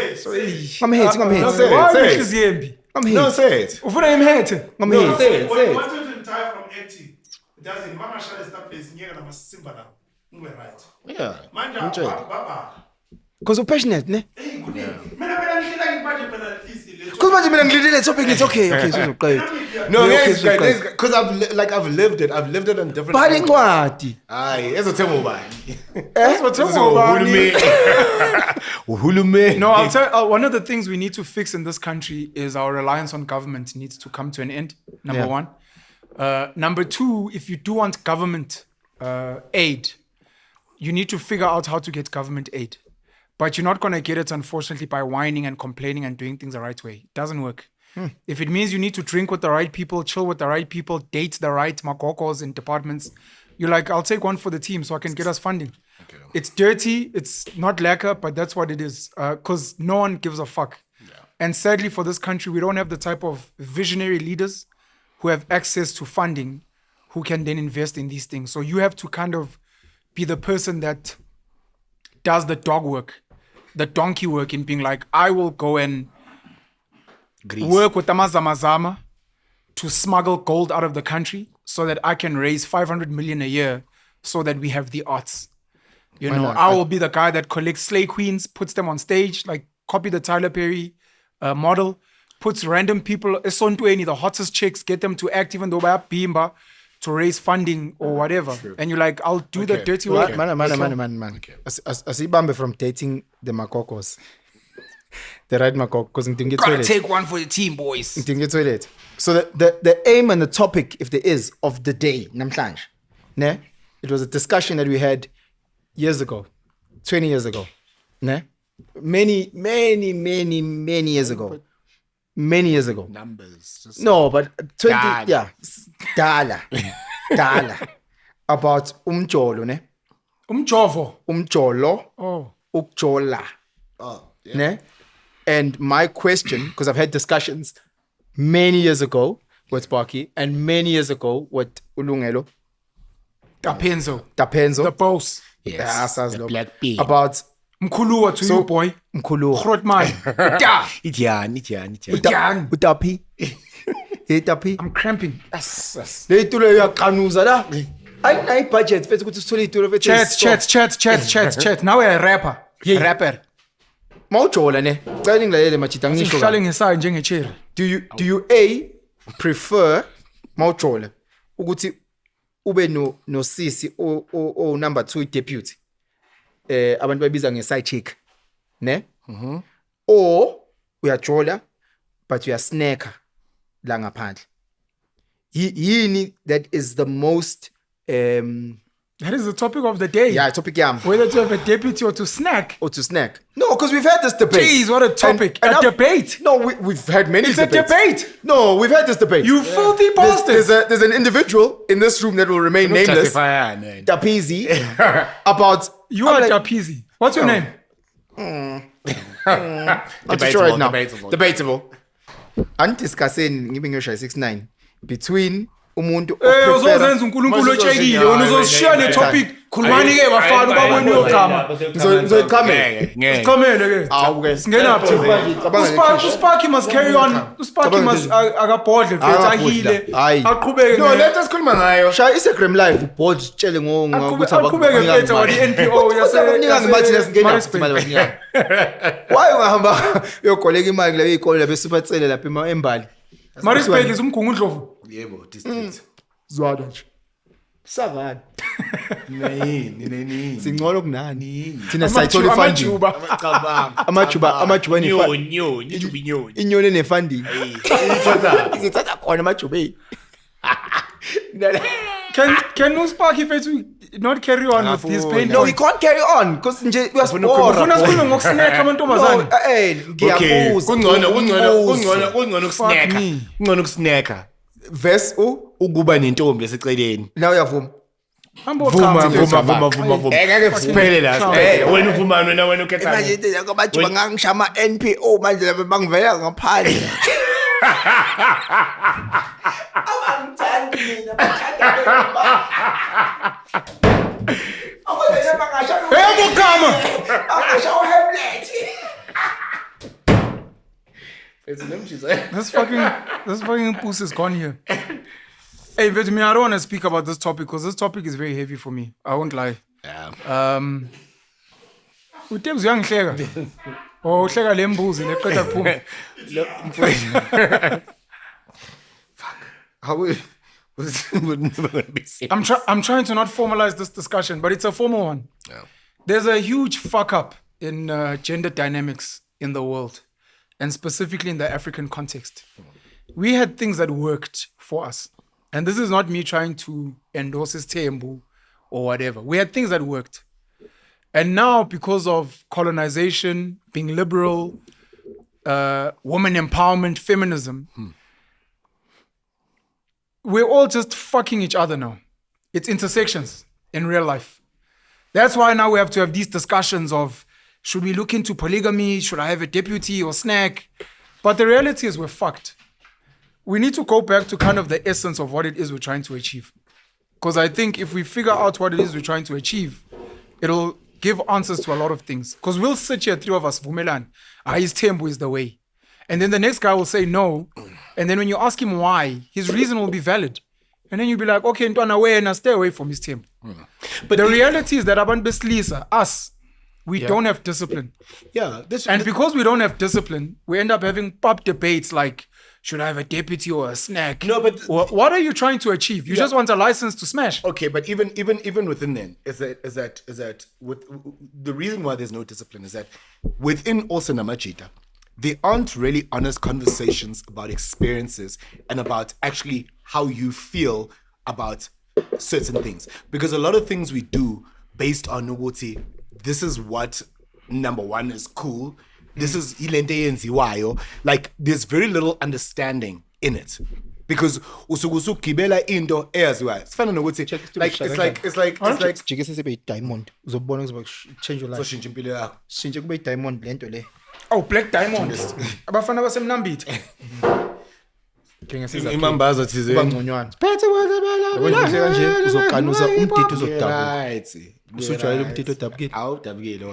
No, say it. Ufuna imhethe. No, say it. Once you retire from acting, it doesn't matter shall start placing here and Simba now. We're right. Yeah. Manja, baba. Because you're passionate, ne? It's okay. No, it's great. Because I've lived it. I've lived it on different. Aye, that's what No, I'll tell one of the things we need to fix in this country is our reliance on government needs to come to an end. Number one. Number two, if you do want government aid, you need to figure out how to get government aid. But you're not going to get it, unfortunately, by whining and complaining and doing things the right way. It doesn't work. If it means you need to drink with the right people, chill with the right people, date the right makokos in departments, you're like, I'll take one for the team so I can get us funding. Okay. It's dirty. It's not lacquer, but that's what it is. Because no one gives a fuck. Yeah. And sadly for this country, we don't have the type of visionary leaders who have access to funding who can then invest in these things. So you have to kind of be the person that does the dog work, the donkey work in being like, I will go and work with Amazamazama to smuggle gold out of the country so that I can raise 500 million a year so that we have the arts. You know, I will be the guy that collects slay queens, puts them on stage, like copy the Tyler Perry model, puts random people, the hottest chicks, get them to act even though by bimba, to raise funding or whatever. True. And you're like, I'll do the dirty work. Man. Okay. Asibambe from dating the makokos. The right makoko, because gotta take one for the team, boys. So the aim and the topic, if there is, of the day, namhlanje, ne? It was a discussion that we had years ago, 20 years ago, ne? Many years ago. Many years ago. Numbers. No, but 20, yeah. Dala. About umjolo, ne? Umjolo. Oh. Ukjola. Oh, yeah. Ne? And my question, because I've had discussions many years ago with Sparky and many years ago with Ulungelo. Penson. The boss. Yes. The black pig. About Mkhuluwa to you, boy. Mkhuluwa. Grotman. Ityan. Utapi. Itapi. I'm cramping. Le itulo uyaqanuza la. Ay budget fethu ukuthi sithole itulo fethu. Chat. Now we're a rapper. Rapper. Mawujola ne. Cela ngilalele machita ngisho. Sihlale ngesayo njengecherry. Do you A prefer mawujola ukuthi ube no sisi o number 2 deputy? Abantu babiza nge-side chick, ne? Or uyajola but uyasnacker la ngaphandle. Yini that is the most That is the topic of the day. Yeah, topic yam. Whether to have a deputy or to snack. Or to snack. No, because we've had this debate. Jeez, what a topic. And a debate. No, we've had many It's debates. a debate. No, we've had this debate. You filthy bastards. There's an individual in this room that will remain nameless, Dapizi, about... You are Dapizi. What's your name? I'm not sure right now. Debatable. I'm discussing giving you 6-9 between umuntu uzozenza uNkulunkulu otshekile wena uzoshiya le topic khulumani ke bafana ubabona uyogama ngizoyiqhamela siqhamele ke singena phi uSparky must carry on uSparky must akabhodle mfethu ahile aqhubeke No, let us call ngayo. shaya Instagram live board sitshele ngokuthi aqhubeke mfethu wali NPO abaningi bathi lesingena Marisburg. imali baningi why ungahamba uyokoleka imali leyo ikole bese ubatsele lapha embali Marisburg is umgungundlovu Yebo, district. zwada nje sakani Nini. singcono kunani thina sayithola ifunding amajuba inyoni nefunding ngithatha khona amajubeni can uSparky mfethu not carry on with this pain no we can't carry on because nje ufuna uyasipora sikhulume ngokusnack amantombazane ngiyabuza Kungcono Fuck me. ukusnacka. verse Ukuba nentombi eseceleni. na uyavuma Vuma. Engeke kusiphele la. Wena uvumana wena ukhetha. manje amajuba ngangishama NPO manje laba bangivela ngaphandle abangithandi mina bathanda awena bangasha Eyabukama bangasha uHamlet This fucking pussy is gone here. Hey, but me, I don't want to speak about this topic because this topic is very heavy for me. I won't lie. Uthemba uyangihleka. Oh, uhleka le mbuzi neqeda kuphuma. I'm trying to not formalize this discussion, but it's a formal one. Yeah. There's a huge fuck up in gender dynamics in the world, and specifically in the African context. We had things that worked for us. And this is not me trying to endorse his tembu or whatever. We had things that worked. And now, because of colonization, being liberal, woman empowerment, feminism, we're all just fucking each other now. It's intersections in real life. That's why now we have to have these discussions of, should we look into polygamy? Should I have a deputy or snack? But the reality is we're fucked. We need to go back to kind of the essence of what it is we're trying to achieve. Because I think if we figure out what it is we're trying to achieve, it'll give answers to a lot of things. Because we'll sit here, three of us, Vumelan, his tempo is the way. And then the next guy will say no. And then when you ask him why, his reason will be valid. And then you'll be like, okay, Ntwana wena, stay away from his tempo. But the reality is that abantu besilisa, us, we don't have discipline. Yeah. And because we don't have discipline, we end up having pub debates like, should I have a deputy or a snack? No, but What are you trying to achieve? You just want a license to smash. okay, but even within then is that with the reason why there's no discipline is that within also Namajita, there aren't really honest conversations about experiences and about actually how you feel about certain things. Because a lot of things we do based on Nuguti, this is what number one is cool. This is ilente yenziwayo. Like there's very little understanding in it. Because usukusu kibela into eyaziwayo. Sifana nokuthi it's like jikise sibe diamond uzobona kuzoba change your life soshintsha impilo yakho. shintshe kube diamond lento le Oh, Black Diamond. Abafana basemnambithe. Imambazo thize. bangconywana wena kanje uzoqanuza umtitho uzodabuka Right. usujwayele umtitho odabukile Awudabukile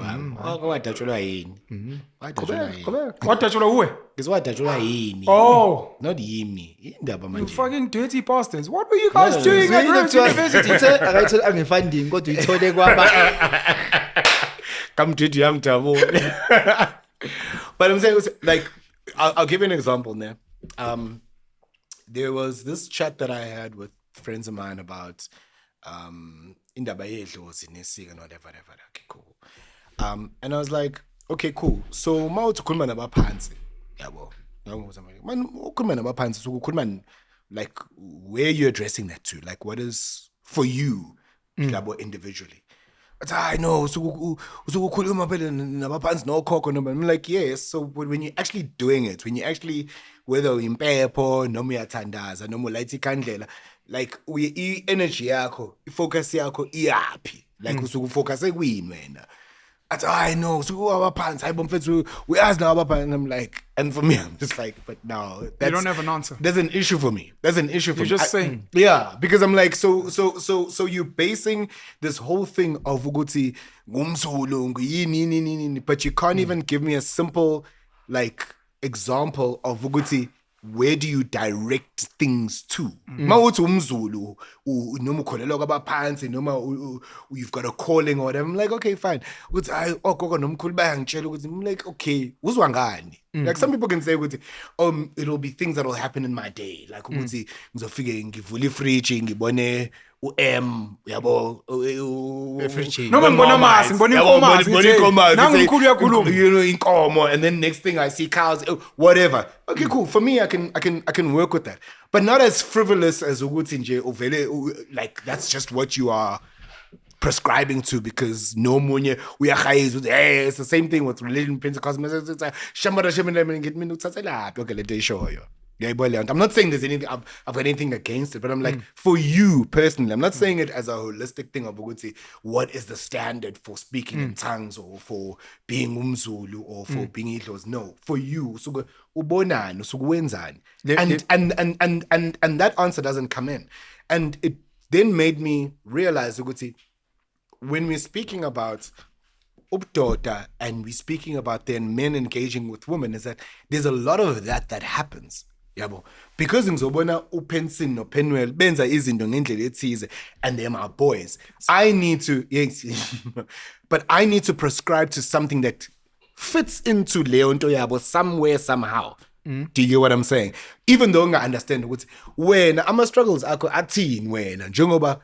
wadatshulwa yini? Wadatshulwa yini? Wadatshulwa uwe? Ngizowadatshulwa yini? Oh, Not yimi. Indaba you manje. fucking dirty bastards. What were you guys doing at Rhodes University? akayithola angefunding kodwa uyithole kwaba Kamdidi yangidabule. But I'm saying, like, I'll give you an example now. There was this chat that I had with friends of mine about indaba yedlozi nesiko and whatever. Okay, cool. And I was like, okay, cool. So mawuthi ukhuluma nabaphansi, yabo. Man, ukhuluma nabaphansi, so ukhuluma like where you're addressing that to, like what is for you labo individually. But I know, so usukukhuluma phela nabaphansi nokhokho noma. I'm like, yes. So when you're actually doing it, when you actually, whether impepho noma uyathandaza noma ulight ikandlela, like energy yakho, focus yakho iyapi. Like usukufocus ekwini wena. I know, so abaphansi hayi bomfethu uyazi na abaphansi. And I'm like, and for me I'm just like, but no, You don't have an answer. there's an issue for me. There's an issue for me. You're just saying. Yeah, because I'm like, so you're basing this whole thing of ukuthi ngumzulu yini, but you can't even give me a simple like example of ukuthi where do you direct things to? Mawuthi umzulu noma ukholelwa kwabaphansi noma you've got a calling or whatever. I'm like, okay, fine. Ukuthi hayi ogogo nomkhulu bayangitshela ukuthi, I'm like, okay, uzwa ngani? Like some people can say ukuthi it'll be things that will happen in my day. Like ukuthi ngizofike ngivule ifridge ngibone u-M yabo Noma ngibona amasi, ngibona inkomazi, nangu umkhulu uyakhuluma. you know inkomo, and then next thing I see cows, whatever. Okay, cool. For me, I can work with that, but not as frivolous as ukuthi nje uvele like that's just what you are prescribing to, because no munye uyakhayeza. Hey, it's the same thing with religion, Pentecostal. Shambara shemene get me uthathelaphi okay le day show yo. Yeah, I'm not saying there's anything I've got anything against it, but I'm like, for you personally, I'm not saying it as a holistic thing of ukuthi, what is the standard for speaking in tongues or for being umzulu or for being idlos. No, for you, so ubonani, so wenzani, and that answer doesn't come in, and it then made me realize ukuthi, when we're speaking about updota and we're speaking about then men engaging with women, is that there's a lot of that happens. Yabo, because ngizobona uPenson no Penwell benza izinto ngendlela ethize and they're my boys, I need to, yes, but I need to prescribe to something that fits into leyo nto yabo somewhere somehow. Do you get what I'm saying? Even though I understand ukuthi wena ama struggles akho athini wena njengoba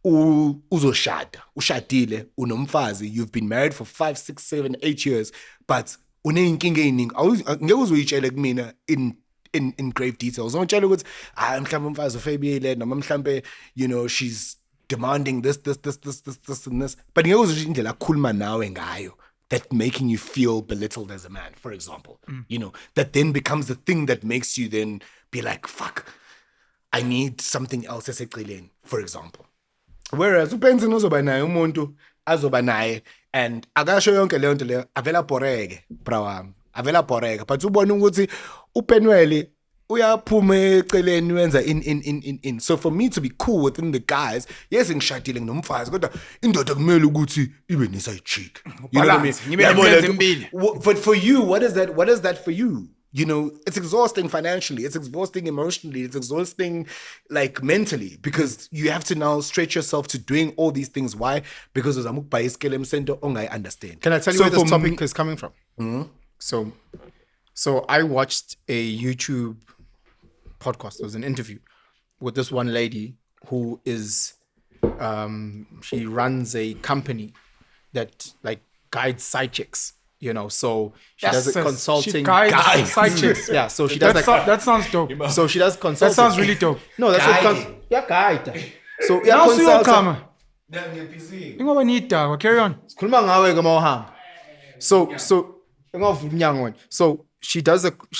uzoshada ushadile unomfazi, you've been married for 5 6 7 8 years, but uneyinkinga eziningi ngeke uzoyitshele kumina in grave details. Ongitshela ukuthi mhlawumbe umfazi ufebile noma mhlawumbe you know she's demanding this and this, but ngeke uzosho indlela akhuluma nawe ngayo that making you feel belittled as a man, for example. You know, that then becomes the thing that makes you then be like, fuck, I need something else eseceleni, for example. Whereas uPenson uzoba naye umuntu azoba naye and akasho yonke leyo nto leyo avela boreke brawami avela boreke, but ubona ukuthi uPenwell uyaphuma eceleni wenza in. So for me to be cool within the guys, yes ngishadile nomfazi kodwa indoda kumele ukuthi ibe neside chick, you know what I mean? But for you, what is that for you? You know, it's exhausting financially, it's exhausting emotionally, it's exhausting like mentally, because you have to now stretch yourself to doing all these things. Why? Because I understand. Can I tell you where this topic is coming from? So I watched a YouTube podcast. It was an interview with this one lady who is, she runs a company that like guides side chicks. You know, so she does a consulting. She guides side chicks. Yeah, so she does that sounds dope. So she does consulting. That sounds really dope. No, that's what yeah, guide. So yeah, consulting. Ingoba niyidakwa, carry on. Sikhuluma ngawe ke mawuhamba. So she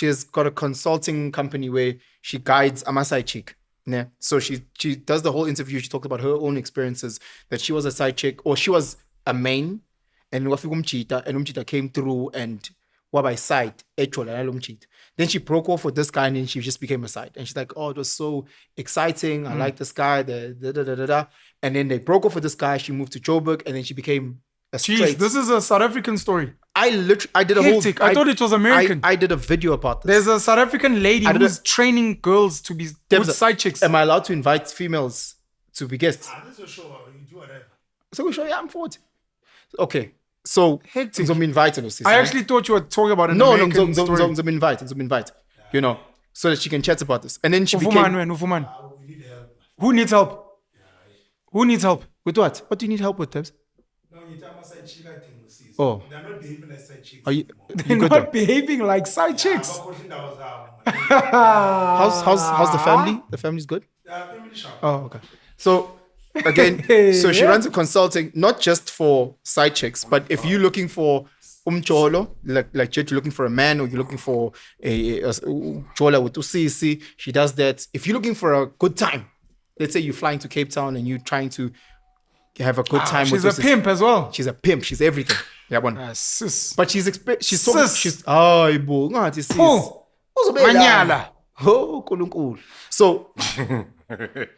has got a consulting company where she guides a side chick. Yeah. So she does the whole interview. She talked about her own experiences, that she was a side chick or she was a main. And umchita came through and by side, then she broke off with this guy and then she just became a side. And she's like, oh, it was so exciting. I like this guy. And then they broke off with this guy. She moved to Joburg and then she became a straight. Jeez, this is a South African story. I did a Hectic. whole. I thought it was American. I did a video about this. There's a South African lady who's training girls to be side chicks. Am I allowed to invite females to be guests? This is a show. You do whatever. So we show you I'm 40. Okay. So Hectic. I actually thought you were talking about an American story. Invite. You know, so that she can chat about this. And then she Ufuman. Who needs help? Who needs help? With what? What do you need help with, Tebs? Oh. They're not behaving like side chicks. Are you? They're not behaving like side chicks. How's the family? The family's good? Yeah, family shop. Oh, okay. So again, so she runs a consulting, not just for side chicks, but if you're looking for umcholo, like you're looking for a man, or you're looking for a chola with usisi, she does that. If you're looking for a good time, let's say you're flying to Cape Town and you're trying to have a good time. She's with a pimp as well. She's a pimp. She's everything. Yeah, one. Sis. But she's talking. Sis. She's ngathi sis. Oh. Manyala. Oh, Nkulunkulu. So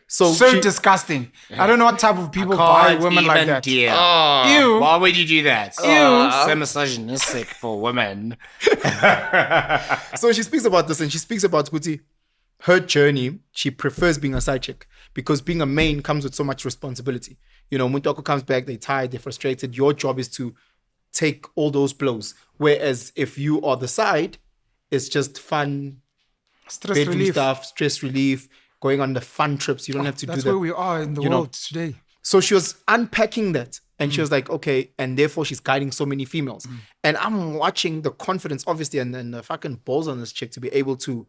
So she, disgusting. I don't know what type of people buy women like that. Dear. Ew. Why would you do that? Ew. So misogynistic for women. so she speaks about this, and she speaks about Kuti, her journey. She prefers being a side chick because being a main comes with so much responsibility. You know, Muntoko comes back, they're tired, they're frustrated. Your job is to take all those blows. Whereas if you are the side, it's just fun, Stress bedroom relief. stuff, stress relief, going on the fun trips. You don't have to That's do that. where we are in the you know. world today. So she was unpacking that, and she was like, okay, and therefore she's guiding so many females. And I'm watching the confidence, obviously, and then the fucking balls on this chick to be able to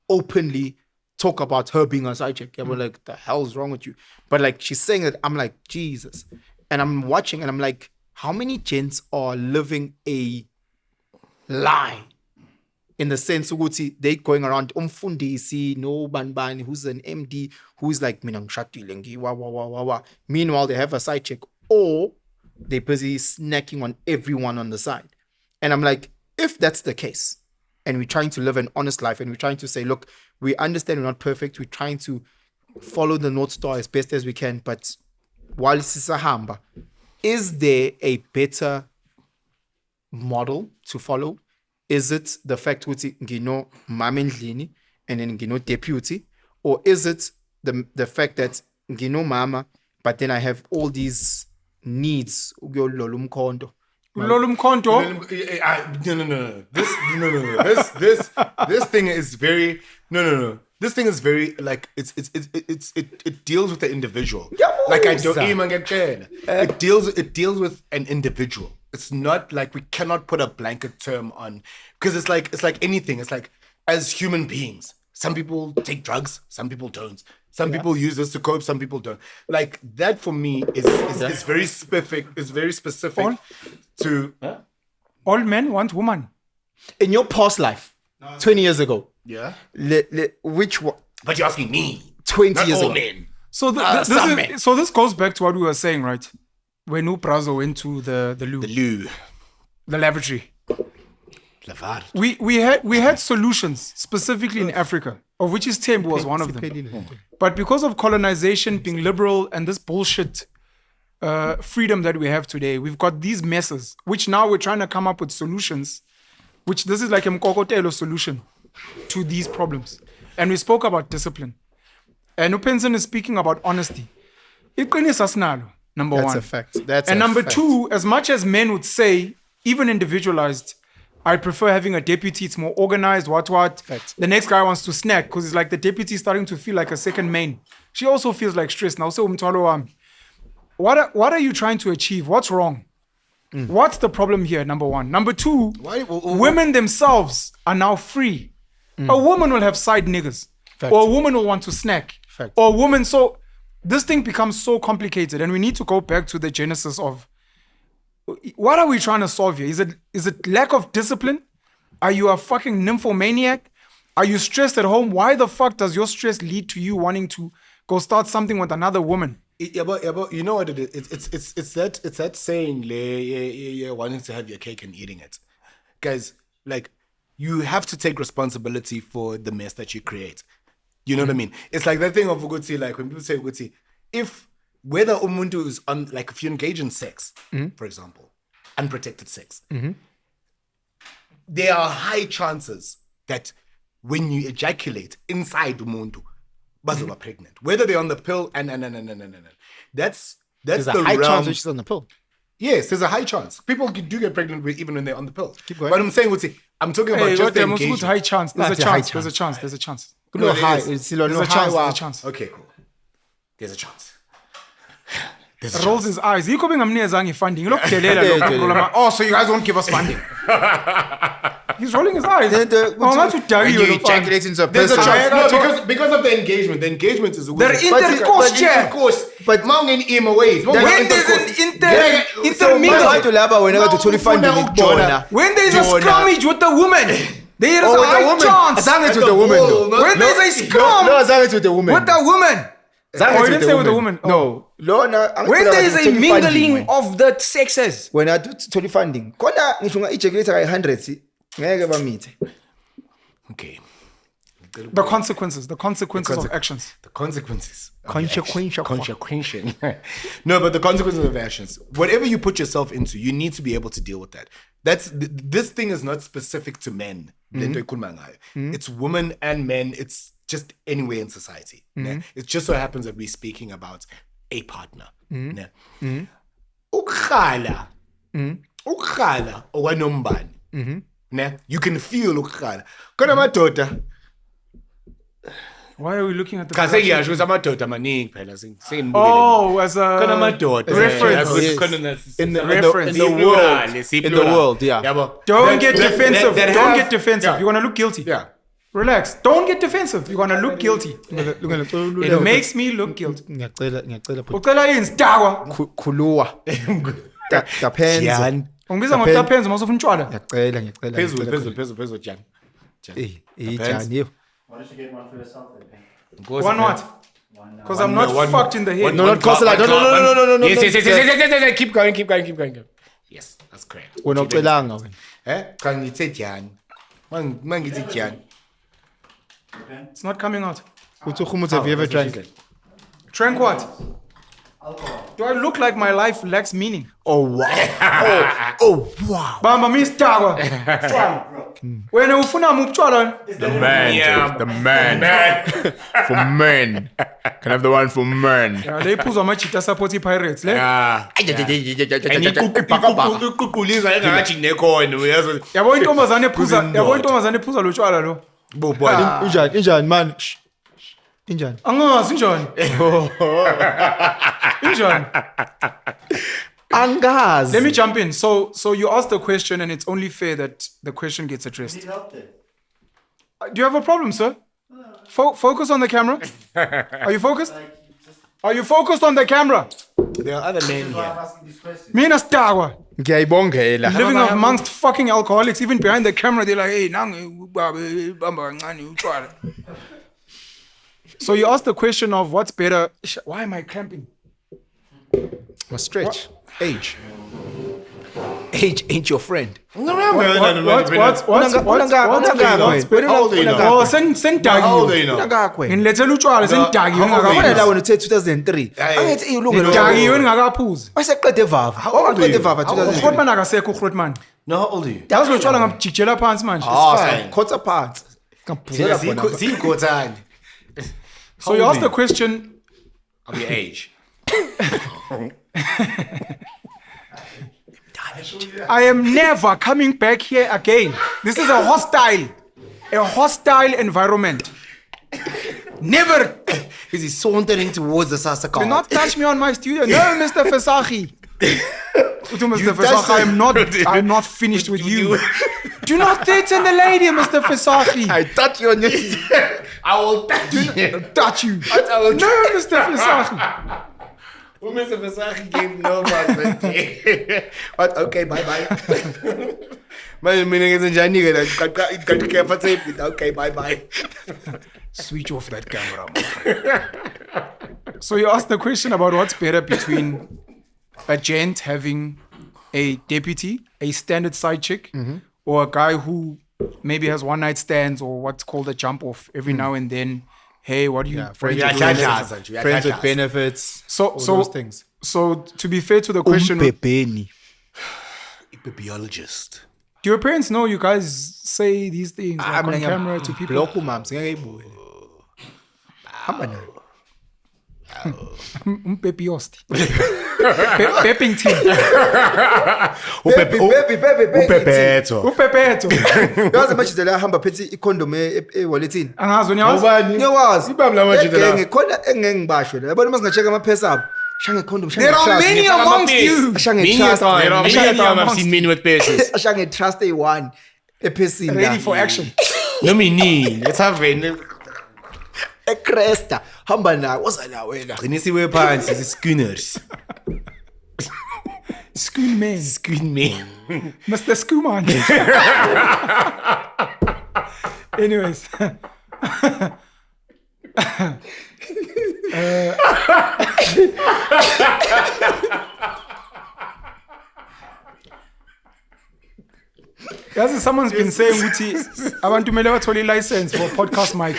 openly talk about her being a side chick. And we're like, the hell's wrong with you? But like, she's saying it, I'm like, Jesus. And I'm watching, and I'm like, how many gents are living a lie? In the sense, they going around, umfundisi, no banban, who's an MD, who's like, mina ngishadile ngi, wah, wah, wah, wah, wah. Meanwhile, they have a side chick, or they're busy snacking on everyone on the side. And I'm like, if that's the case, and we're trying to live an honest life, and we're trying to say, look, we understand we're not perfect, we're trying to follow the North Star as best as we can, but while sisahamba, is there a better model to follow? Is it the fact that ngino mama and then ngino deputy, or is it the fact that ngino mama, but then I have all these needs? Lolum konto. This thing is very This thing is very like it deals with the individual. Like I don't even get it deals with an individual. It's not like we cannot put a blanket term on, because it's like anything. It's like, as human beings, some people take drugs, some people don't. Some people use this to cope, some people don't. Like that for me is very specific. Is very specific to all men want woman. In your past life, 20 years ago. Yeah. Which one? But you're asking me. 20 not years all ago. men. So this goes back to what we were saying, right? When Uprazo went to the loo, the lavatory. We had solutions specifically in Africa, of which his Tembu was one of them. But because of colonization, being liberal, and this bullshit freedom that we have today, we've got these messes, which now we're trying to come up with solutions, which this is like a mkokotelo solution to these problems. And we spoke about discipline. And Penson is speaking about honesty. Iqinisa sinalo, number one. That's a fact. That's and a number fact. two, as much as men would say, even individualized, I prefer having a deputy. It's more organized. What? Fact. The next guy wants to snack because it's like the deputy is starting to feel like a second main. She also feels like stressed now. So what are you trying to achieve? What's wrong? What's the problem here? Number one. Number two, women themselves are now free. A woman will have side niggas, Fact. or a woman will want to snack, Fact. or a woman. So this thing becomes so complicated, and we need to go back to the genesis of what are we trying to solve here? Is it lack of discipline? Are you a fucking nymphomaniac? Are you stressed at home? Why the fuck does your stress lead to you wanting to go start something with another woman? Yeah, but you know what it is? It's that saying, you're wanting to have your cake and eating it. Guys, like, you have to take responsibility for the mess that you create. You know what I mean? It's like that thing of Uguti, like when people say Uguti, if whether umuntu is on, like if you engage in sex, for example, unprotected sex, there are high chances that when you ejaculate inside umuntu, bazoba pregnant. Whether they're on the pill and. That's There's the a high realm. chance that she's on the pill. Yes, there's a high chance. People do get pregnant even when they're on the pill. Keep going. But I'm saying, I'm talking about Hey, just the what engagement. high chance? There's a That's a high chance. There's a chance. There's a chance. No, it high. is. It's still There's no a high. chance. There's Wow. a chance. Okay, cool. There's a chance. There's a Rolls chance. his eyes. You coming amnezangi funding. Look, oh, so you guys won't give us funding. He's rolling his eyes. The- Oh, not to tell when you. you the fun. ejaculate into a There's a person. chance. No, because of the engagement. The engagement is Their intercourse, chair. But mong in emo ways. When there's an intermingle, Abantu laba wena kade uthola ifunding ikubona. when there's a Jona. scrummage with the woman, there is Oh, a with the high woman. chance. Azange it's with the woman though. When there's a scrum No, azange it's with the woman. with the woman. Zange Oh, it's you didn't say with the woman. Oh. No. Lona When there is a mingling of the sexes. when I do uthola ifunding. Khona ngisho nga ejaculate ka 100 ngeke bamithe. Okay. The consequences of actions. The consequences. Consequential. No, but the consequences of actions. Whatever you put yourself into, you need to be able to deal with that. This thing is not specific to men. It's women and men. It's just anywhere in society. Ne? It just so happens that we're speaking about a partner. Ne? Ukhala. Ukhala owanombani. Ne? You can feel ukhala. Kona madoda. Why are we looking at the Kasi production? ngiyasho ukuthi amadoda maningi phela Oh, as a Khona amadoda. reference. Yes. In the Reference. world, yeah. Don't get defensive. that Don't have- get defensive. yeah. You're gonna look guilty. Yeah. Relax. Don't get defensive. You're gonna look guilty. It makes me look guilty. ngiyacela Ucela yini stakwa? khuluwa. Kapenza. Ungibiza ngotapenza mase ufuna utshwala. Ngiyacela. Phezulu Jan. Ijani yo. Why don't you get one for yourself then, Pink? One what? Because I'm not fucked in the head. No, not Kosela. No. Yes. Keep going. Yes, that's correct. Wena ucelanga wena. Cha ngithe Jan. Mangithi Jan. It's not coming out. Uthi ukhumuthe have you ever drank? Trank what? Alcohol. Do I look like my life lacks meaning? Oh wow. Oh wow. Bamba mi stakwa. Wena ufuna mupchwala. The man. For men. Can I have the one for men? Yeah, they puzwa machita support Pirates, le? Ikuquliza engathi nekhona uyazi. Yabo intombazane phuza lo tshwala lo. Injani man? Injani? Angazi njani? Injani? Angazi. Let me jump in. So you asked the question and it's only fair that the question gets addressed. Need help there. Do you have a problem, sir? Focus on the camera. Are you focused? Are you focused on the camera? There are other men That's why I'm here. asking these questions. Mina stakwa. Ngiyayibongela. Living amongst fucking alcoholics, even behind the camera, they're like, hey, nange bamba kancane utshwala. So you asked the question of what's better. Why am I cramping? Must stretch. Age ain't your friend. What's better? How old are you now? Oh, How old are you sendagi. now? Ngakwe. Ngilethela utshwala sendagi How old are you? Wena la wena uthe 2003. Angithi ilungelo. Dagi yini ngakaphuzi. Waseqede vava. Awaqede vava 2003. Ugrotman akasekho ugrotman. No, how old are you? Yazi lo tshwala ngamjikjela phansi manje. fine. Quarter pants. Kaphuzela khona. Zikhothani. So you asked the question, Of your age. I am never coming back here again. This is a hostile environment. Never. Is he sauntering towards the Sasa car? Do not touch me on my studio. No, Mr. Versace. To Mr. touched Versace, I'm not finished with you. Do not threaten the lady, Mr. Versace. I touch you on your I will touch you. Touch you. I will No, Mr. Versace. Mr. Versace gave no fucks. But okay, bye. Mina ngenze njani ke la kanti kepha tape. Okay, bye. Switch off that camera. So you asked the question about what's better between a gent having a deputy, a standard side chick, or a guy who maybe has one night stands or what's called a jump off every now and then. Hey, what do you bring to do? friends with benefits. So those things. So to be fair to the question, Umpepeni. Biologist. do your parents know you guys say these things like on camera to people? Block umams ngeke ibuye. Hamba nayo. Umpepiosti. Pepping team. Baby. Upepeto. Upepeto. Yazi manje la hamba phethe icondom e-walletini. Angazi nyawazi. Ngiyawazi. Ibambe la manje la. Ngkhona engeke ngibasho la. Yabona masingacheka amaphesa abo. Shange condom, shange There are many amongst you. Shange trust. I've seen men with patients. Shange trust A1. Penson ready for action. Nomini, let's have it. Cresta hamba nayo woza la wena Gcinisiwe phansi schooners. Schoon man. Schoon me. Mr. Scooman. Anyways. Yazi someone's been saying ukuthi abantu kumele bathole license for podcast mic.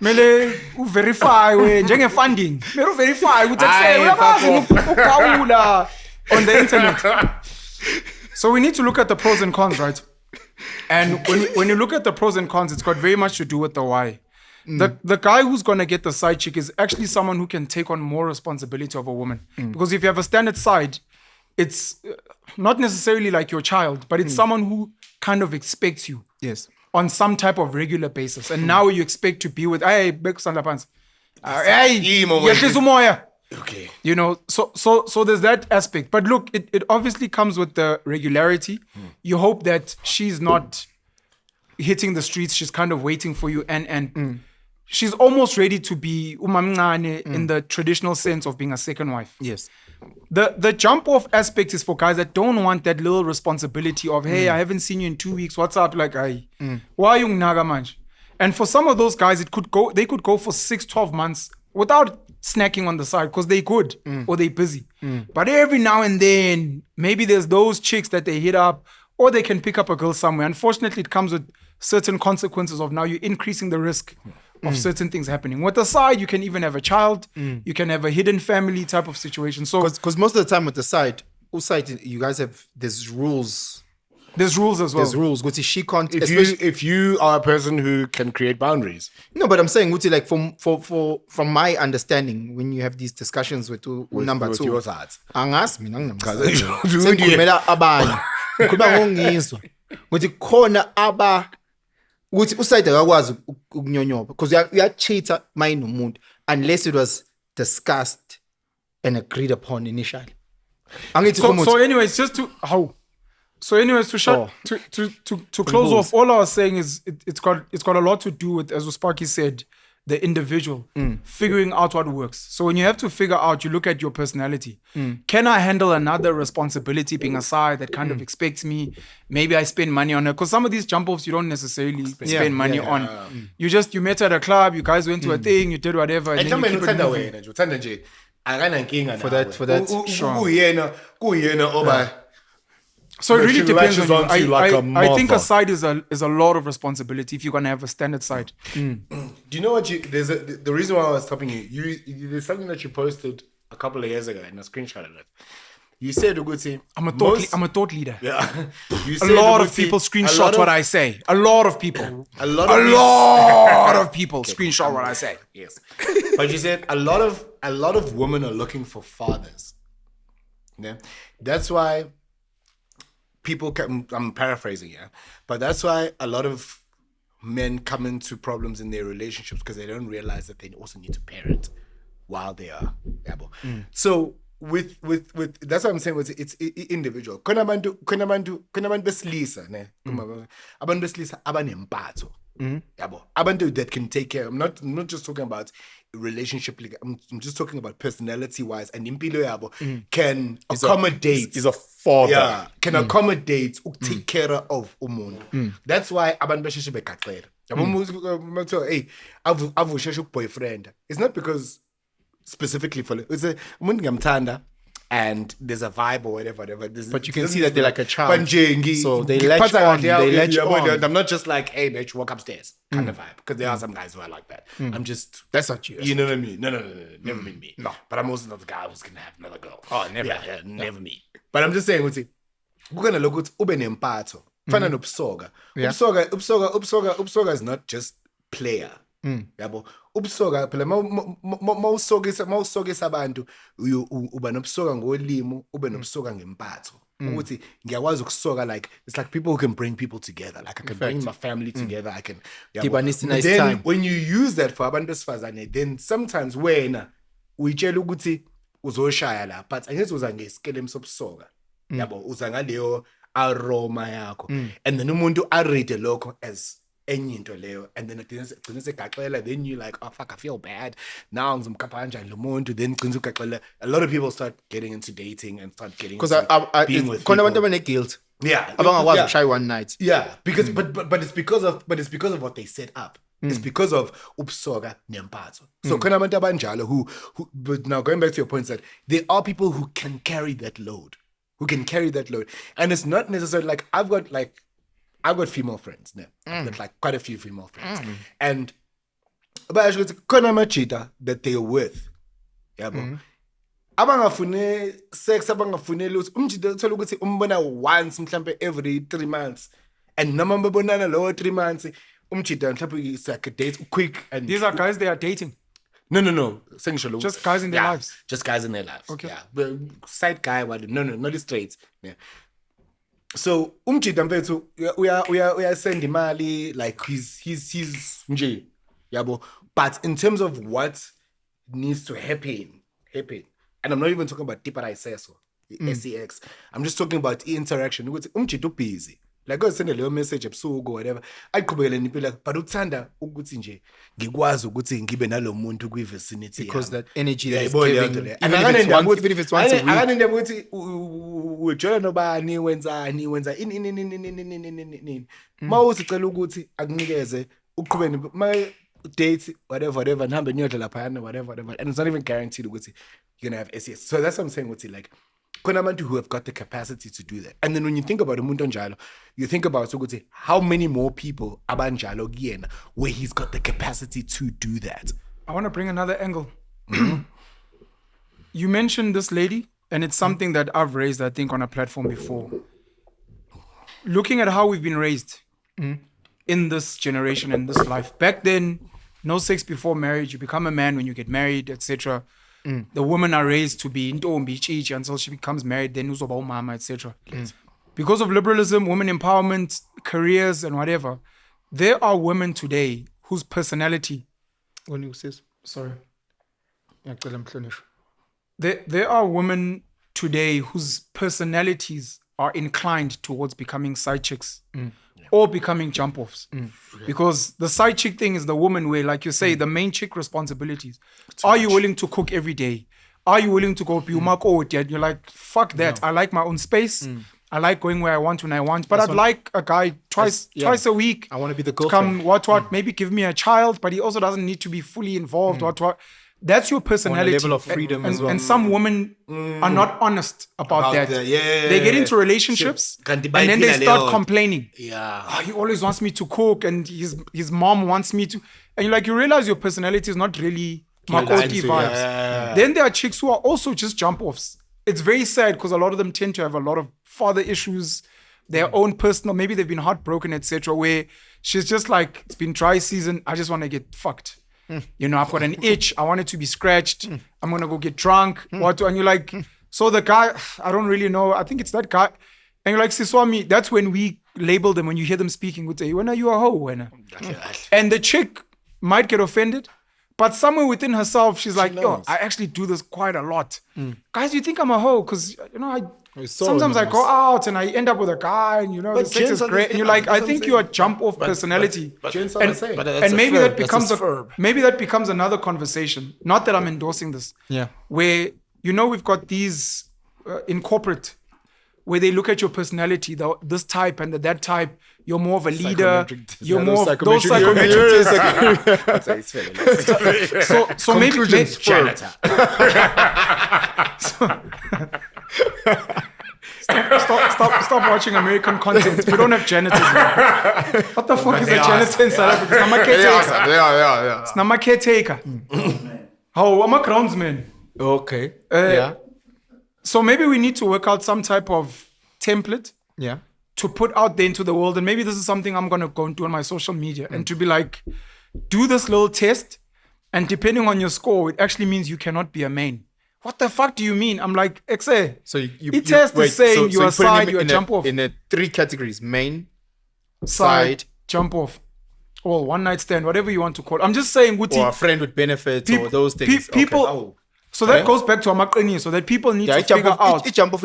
Mele uverify we njenge funding. Mele uverify ukuthi Aye, uyakwazi fuck off. ukugawula on the internet. So we need to look at the pros and cons, right? And when you look at the pros and cons, it's got very much to do with the why. The guy who's gonna get the side chick is actually someone who can take on more responsibility of a woman. Because if you have a standard side, it's not necessarily like your child, but it's someone who kind of expects you yes on some type of regular basis. And now you expect to be with, hey, bekusanda phansi. Hey, Imo, yehlisa umoya. Okay. You know, so there's that aspect. But look, it obviously comes with the regularity. You hope that she's not hitting the streets. She's kind of waiting for you, and she's almost ready to be umamncane in the traditional sense of being a second wife. yes The jump off aspect is for guys that don't want that little responsibility of, hey, I haven't seen you in 2 weeks. What's up? Like, why are you naga manje? And for some of those guys, they could go for 6-12 months without snacking on the side because they could or they busy. But every now and then, maybe there's those chicks that they hit up or they can pick up a girl somewhere. Unfortunately, it comes with certain consequences of now you're increasing the risk of certain things happening. With the side, you can even have a child, you can have a hidden family type of situation. So because most of the time with the side you guys have there's rules there's rules as well. there's rules Guti, she can't If you are a person who can create boundaries. no but I'm saying Guti, like from my understanding when you have these discussions with number with two your sides. angazi mina Because- sengikhulumela abanye ngikhuluma ngongizwa ukuthi khona ukuthi uside akakwazi ukunyonyoba because uyacheata mine nomuntu unless it was discussed and agreed upon initially angithi So anyways, just to to shut to close off, all I was saying is it's got a lot to do with, as Sparky said, the individual figuring out what works. So when you have to figure out, you look at your personality. Can I handle another responsibility being a side that kind of expects me? Maybe I spend money on her. Because some of these jump offs you don't necessarily spend money on. You met at a club, you guys went to a thing, you did whatever, and then you keep it moving. For that, sure. So it But really she depends latches on onto you. you like a I think a mother. side is a lot of responsibility if you're gonna have a standard side. Do you know what the reason why I was stopping you? There's something that you posted a couple of years ago and I screenshotted it. You said Uguti, I'm a thought leader. Yeah. You A said lot of Uguti, people a screenshot lot of- what I say. A lot of people. A lot Of people screenshot what I say. Yes. But you said a lot of women are looking for fathers. Yeah. That's why I'm paraphrasing here, but that's why a lot of men come into problems in their relationships because they don't realize that they also need to parent while they are able. So with that's what I'm saying. It's individual. Kunabantu besilisa ne. Abantu besilisa abanempatho. Yabo. Abantu that can take care. I'm not just talking about relationship. I'm just talking about personality wise. And impilo yabo can accommodate. He's a father. Yeah, can accommodate take care of umuntu. That's why abantu besheshe begaqela. Yabo, hey, I've sheshe boyfriend. It's not because specifically for it's a umuntu ngiyamthanda and there's a vibe or whatever. But you can see that they're like a child. But so they latch on. They latch on. I'm not just like, hey, bitch, walk upstairs kind of vibe. Because there are some guys who are like that. I'm just... That's not you. You know what I mean? No. Never been me. No. But I'm also not the guy who's going to have another girl. Oh, never. Yeah, never me. But I'm just saying, we're going to look at ube nempatho. Fana nobusoga. Ubusoga is not just player. Yabo, ubusoga phela mawusogisa abantu uba nobusoga ngolimo ube nobusoga ngempatho ukuthi ngiyakwazi ukusoka like it's like people who can bring people together, like I can bring my family together, I can Nice then time. when you use that for abantu besifazane, then sometimes wena uyitshela ukuthi uzoshaya la but angithi uza ngesikele sobusoga yabo uza ngaleyo aroma yakho. And then umuntu read lokho as enye into leyo, and then agcine segaxela, then you like, oh fuck, I feel bad now, ngizomkhapha kanjani lo muntu, then agcine ugaxela. A lot of people start getting into dating and start getting Because into being with khona abantu people. abane-guilt Yeah, abangakwazi yeah. ukushaya one night. Yeah, because but it's because of what they set up. It's because of ubsoka nempatho. So khona abantu abanjalo who but now going back to your point, that there are people who can carry that load. And it's not necessarily like I've got female friends now. I've got like quite a few female friends. And but actually khona amajita that they're with. Yabo. Abangafune sex, abangafune lutho. Umjida uthola ukuthi umbona once mhlambe every 3 months. And noma mbonana lowo 3 months, umjida mhlambe is like a date quick, and These are guys they are dating. No. Sengisho Just guys in their lives. Just guys in their lives. Okay. Yeah. But side guy, what? No, not straight. Yeah. So umjida mfethu we are sending imali, like he's nje. Yabo. But in terms of what needs to happen. And I'm not even talking about deeper ISESO, SEX. I'm just talking about interaction. Ukuthi umjida busy. Like go send a little message ebusuku or whatever. Ayiqhubekele nimpilo, but ukuthanda ukuthi nje ngikwazi ukuthi ngibe nalomuntu kwi vicinity. Because that energy Yeah, that is boy, giving, yeah. even if it's once a week. Akanende ukuthi ujola nobani wenzani wenza ini. Mawusicela ukuthi akunikeze uqhubene my date whatever nihambe niyodla lapha whatever, and it's not even guaranteed ukuthi you're gonna have SES. So that's what I'm saying with it, like khona abantu who have got the capacity to do that. And then when you think about umuntu onjalo, you think about ukuthi how many more people abanjalo kuyena where he's got the capacity to do that. I want to bring another angle. You mentioned this lady, and it's something that I've raised, I think, on a platform before. Looking at how we've been raised in this generation and this life. Back then, no sex before marriage. You become a man when you get married, etc. The women are raised to be intombi chichi until she becomes married, then uzoba umama, etc. Because of liberalism, women empowerment, careers, and whatever, there are women today whose personality. When you say, Sorry. ngiyacela mhlonishwa. There are women today whose personalities are inclined towards becoming side chicks or becoming jump offs. Because the side chick thing is the woman where, like you say, the main chick responsibilities. Are you willing to cook every day? Are you willing to go Piumako? And you're like, fuck that. I like my own space. I like going where I want when I want. But I'd like a guy twice a week. I want to be the to girlfriend. come, what, maybe give me a child, but he also doesn't need to be fully involved. What. That's your personality. level of freedom as well. And some women are not honest about that. They get into relationships and then they start complaining. Yeah. Oh, he always wants me to cook and his mom wants me to. And you realize your personality is not really Makoti vibes. Yeah. Then there are chicks who are also just jump offs. It's very sad because a lot of them tend to have a lot of father issues, their own personal, maybe they've been heartbroken, etc. Where she's just like, it's been dry season, I just want to get fucked. I've got an itch, I want it to be scratched, I'm gonna go get drunk. And you're like, so the guy, I don't really know, I think it's that guy. And you're like, Siswami, that's when we label them, when you hear them speaking, would say, when are you a hoe? And the chick might get offended, but somewhere within herself, she's like, yo, I actually do this quite a lot. Guys, you think I'm a hoe? Because, sometimes I go out and I end up with a guy and, the sex is great. And you're like, I think you're a jump-off personality. And maybe that becomes another conversation. Not that I'm endorsing this. Yeah. Where, we've got these in corporate, where they look at your personality, this type and that type. You're more of a leader. You're more of those psychometric tests. So maybe Janitor. Stop watching American content. We don't have janitors here. What the fuck is a janitor in South Africa? It's not my caretaker. They are. It's not my caretaker. Oh, I'm a groundsman. Okay. Yeah. So maybe we need to work out some type of template. Yeah. To put out there into the world, and maybe this is something I'm gonna go and do on my social media, and to be like, do this little test, and depending on your score, it actually means you cannot be a main. What the fuck do you mean? I'm like, exe. So you test is saying you're a side, you're a jump off. In 3 categories: main, side, jump off, or one night stand, whatever you want to call it. I'm just saying, Guti, or a friend with benefits, or those things. People. Okay. So that goes back to amaqiniso, so that people need to figure out. Jump off.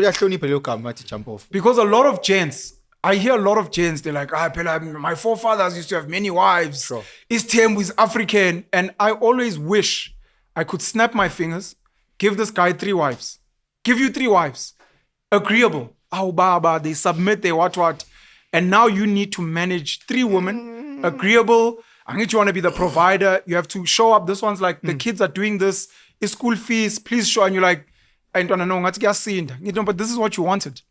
Jump off. Because a lot of gents, I hear a lot of gents, they're like, Pela, my forefathers used to have many wives. Sure. Isthembu is African. And I always wish I could snap my fingers, give this guy 3 wives. Give you 3 wives. Agreeable. Oh, baba, they submit, they what. And now you need to manage 3 women. Agreeable. I need you want to be the provider. You have to show up. This one's like, the kids are doing this. It's school fees. Please show. And you're like, I don't know. But this is what you wanted.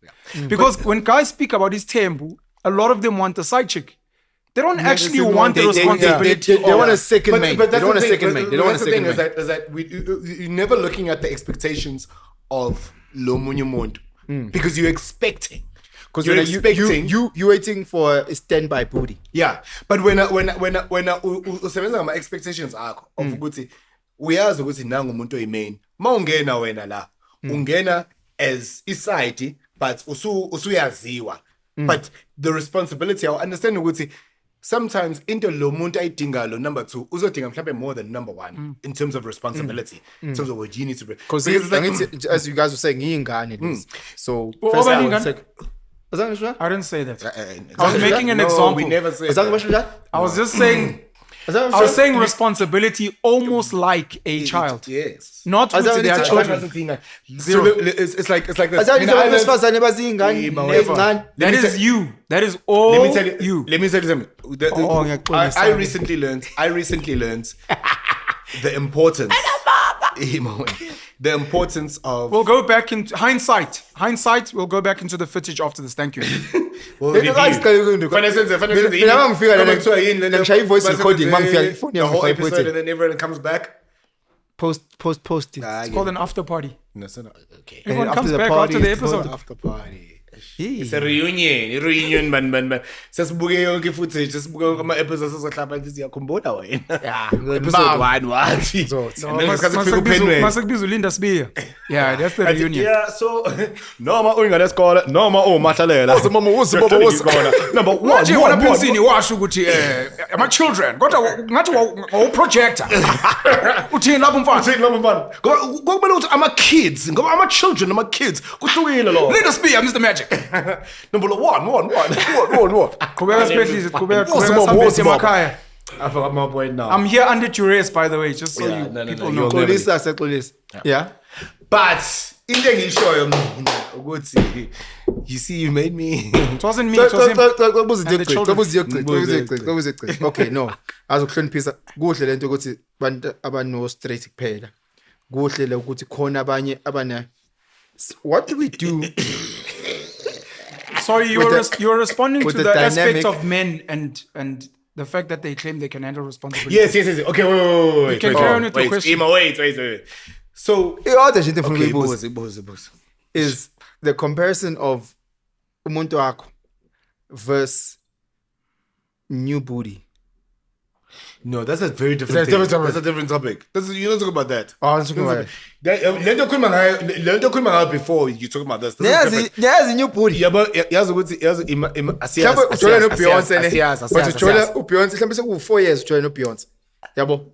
Because when guys speak about this tembu, a lot of them want a side chick. They don't actually want the responsibility. They want a second mate. They don't want a second mate. They don't want a second mate. Is that you're never looking at the expectations of lo munye umuntu because you're expecting. Because you're waiting for a standby booty. Yeah, but when usebenza ngama expectations akho of ukuthi uyazi ukuthi nangu umuntu oyimain mawungena wena la ungena as iside but usuyaziwa but the responsibility I understand ukuthi sometimes into lo muntu ayidinga lo number 2 uzodinga mhlawumbe more than number 1 in terms of responsibility in terms of what you need to because as you guys were saying ngiyingane so I didn't say that. I was making an example. We never said that. I was just saying. I was saying responsibility almost like a child. Yes. Not with their children. So it's like this. That is you. That is all you. Let me tell you something. I recently learned the importance. The importance of. We'll go back into hindsight. We'll go back into the footage after this. Thank you. The whole episode and then everyone comes back. Post it. It's called an after party. No, it's not. Okay. Everyone comes back after the episode. After party. It's a reunion man. Sesibuke yonke footage, sesibuke ama episodes sohlapa nje siyakhumbula wena. Yeah. Episode 1 wathi. Masekubiza uLinda Sibiya. Yeah, that's the reunion. Yeah, so noma uyingane esikole, noma umahlalela. Number 1. Nje wona Pensini washo ukuthi ama children kodwa ngathi wa projector. Uthini lapho mfana? Ngoba uthi ama kids, ngoba ama children, ama kids kuhlukile lo. Linda Sibiya, Mr. Magic. Number 1. Qhubeka specialist, qhubeka emakhaya. I forgot my point now. I'm here under duress, by the way, just so people know. Xolisa. Yeah. But into engishoyo mina ukuthi you see you made me. It wasn't me, it was him. Okay, no. Azokuhloniphisa kuhle lento ukuthi abantu abano straight kuphela. Kuhle le ukuthi khona abanye abana. What do we do? Sorry, you're responding to the aspect of men and the fact that they claim they can handle responsibility. Yes. Okay, wait. We can carry on with the question. Wait. So, is the comparison of umuntu wakho versus new booty. No, that's a very different thing. That's a different topic. You don't talk about that. Oh, I'm talking about it. Let the criminal before you talk about this. There's a new booty. Yeah, but yazi ukuthi Jola no Beyonce. But Jola uBeyonce mhlawumbe seku 4 years Jola no Beyonce. Yabo.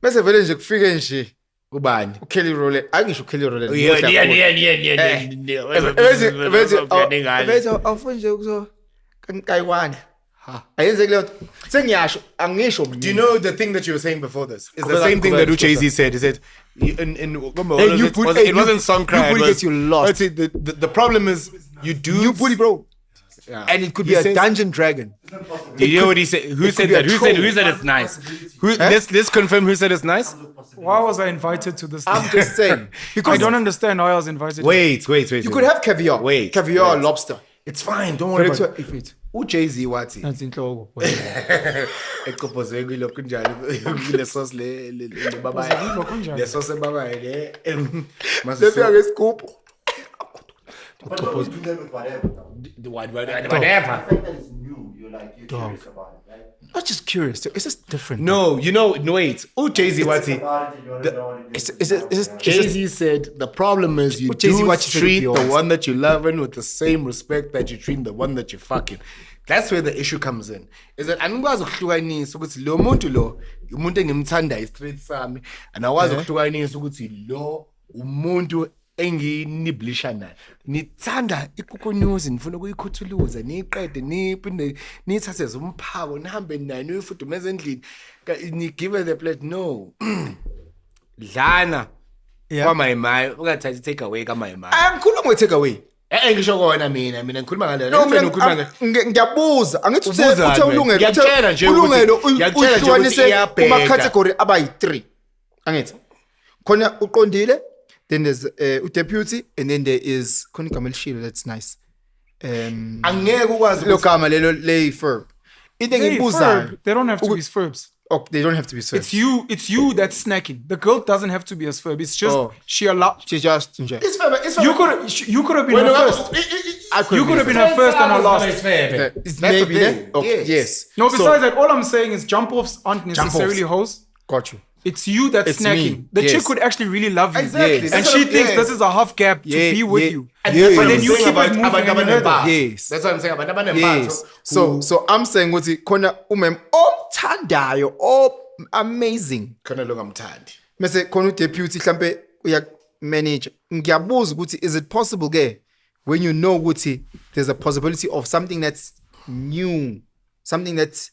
Bese vele nje kufike nje ubani? uKelly Rowland. Angisho uKelly Rowland. Bese awufunje ukuzo kankayiwana. Ayenze leyo sengiyasho angisho. Do you know the thing that you were saying before this? Is the same thing that Jay-Z said. He said it wasn't Songcry. New booty gets you lost. The problem is you do new booty, bro. Yeah. And it could be a dungeon dragon. Do you know what he said? Who said that? Who said it's nice? Let's confirm who said it's nice. Why was I invited to this? I'm just saying. Because I don't understand why I was invited. Wait. You could have caviar. Caviar or lobster. It's fine. Don't worry about it. Jay-Z wathi Nansi inhloko. eqophozwe kilo kunjalo le sauce le babaye le sauce babaye le masifika ngescoop. But you do that with whatever. Whatever. I think that is new. You're curious about it, right? Not just curious. It's just different. No, wait. Jay-Z wathi Jay-Z said the problem is you do treat the one that you love with the same respect that you treat the one that you fucking. That's where the issue comes in. Is that angikwazi ukuhlukanisa ukuthi lo muntu lo umuntu engimthanda straight sami and awazi ukuhlukanisa ukuthi lo umuntu enginiblisha naye nithanda iKuku News nifuna ukuyikhuthuluza niqede niphinde nithathe zomphako nihambe naye niyifudumeza endlini ni give the plate no dlana kwamayimayi ungathathi take away kamayimayi Angikhuluma nge-take away. ngisho kona mina ngikhuluma ngale No, ngiyabuza angithi Ubuza uthe wena. ulungelo Ngiyakutshela nje ukuthi- ulungelo ngiyakutshela nje ukuthi uhlukanise iyabheka. kuma-category abayi-3 angithi khona uqondile then there's u-deputy and then there is khona igama elishilo that's nice angeke ukwazi lo gama lelo lay-verb into Hey, engiyibuzayo verb, they don't have to be verbs. oh they don't have to be verbs. It's you that's snacking. The girl doesn't have to be a verb. It's just she allowed. She's just nje You could have been her first. You could have been her first and her last. it's That's maybe the there thing. okay Yes. yes No, So, besides that, all I'm saying is jump offs aren't necessarily hoes. got you It's you that's It's snacking. me. The Yes. chick could actually really love you. Exactly. Yes. And That's she what I'm- thinks yeah. this is a half gap to Yeah, be with yeah. you. Yes. But then you keep it about moving and you hurt her. Yes. That's what I'm saying about abantu yes so I'm saying ukuthi khona umem omthandayo amazing khona lo ngamthandi mase khona udeputy mhlambe uya manager ngiyabuza ukuthi is it possible ke when you know ukuthi there's a possibility of something that's new something that's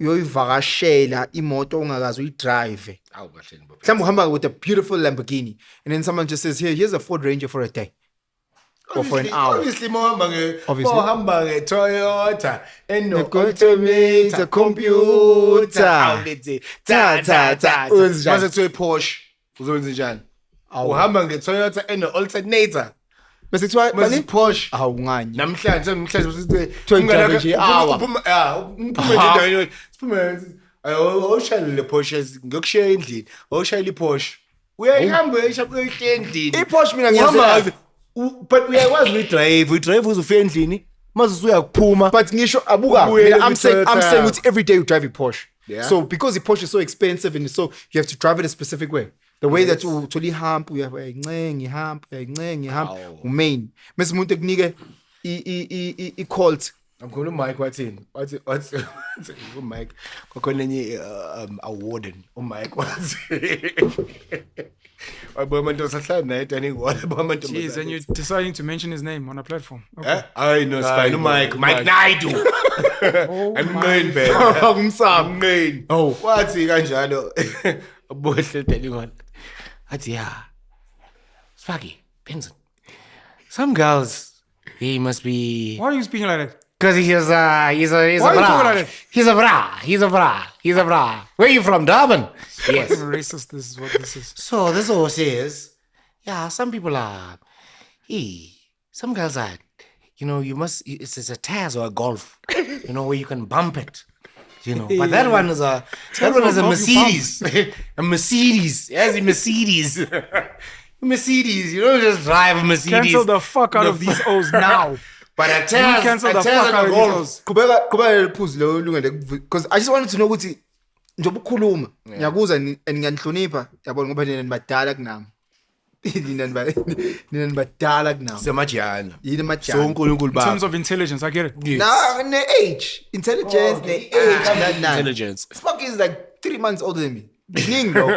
uyoyivakashela imoto ongakazi uyidrive awu kahle bo mhlawumbe uhamba with a beautiful Lamborghini and then someone just says here's a Ford Ranger for a day or for an hour obviously mohamba Obviously. nge Toyota Automated computer. awulethe ta Wenzenjani? mase kuthiwe Porsche uzokwenza njani uhamba nge-Toyota ene-alternator bese kuthiwa mase bani Porsche awunganye namhlanje Kuthiwa ujave nje i-hour. uphume nje endaweni siphume awushayele le Porsche ngiyokushiya endlini awushayele iPorsche uyayihamba uyayishiya endlini I-Porsche mina Uhamba ngiyazi ngazo. But uyakwazi uyidrive uze ufike endlini mase usuyakuphuma but ngisho abuka Ubuye mina I'm saying kwi-Toyota. ukuthi every day you drive a Porsche Yeah. so because the Porsche is so expensive and so you have to drive it a specific way the way that uthola ihamba uyayincenga ihamba umain mase umuntu ekunike i-Colt Ngikho uMike wathini wathi uMike kwakhona enye awarded uMike wathi wabona abantu asahlala naye tani ngwala abantu Jeez, and you're deciding to mention his name on a platform. Okay. I know it's fine Mike Naidu I'm bad ngumsamo oh wathi kanjalo abohle tani ngwala athi yeah Swaggy Penson some girls he must be Why are you speaking like that? because he's a Why are you talking bra. like that? He's a bra. Where are you from, Durban? Yes. Racist, this is what this is. So this horse is, yeah, some people are, some girls are, you must, it's a Taz or a Golf, where you can bump it. But that one is a Mercedes. A Mercedes. Yes, a Mercedes. Mercedes, you don't just drive a Mercedes. Cancel the fuck out of these O's now. But a You Taz, cancel a the Taz fuck and out a of Golf. these O's. qhubeka leliphuzu lo lungele because I just wanted to know ukuthi njengoba ukhuluma ngiyakuza and ngiyanhlonipha yabona ngoba nina nibadala kunami nina nibadala kunami Semajana. yini So majani uNkulunkulu In baba. terms of intelligence, I get it. na ne-age intelligence ne-age nani Intelligence. Spock is like 3 months older than me ning bro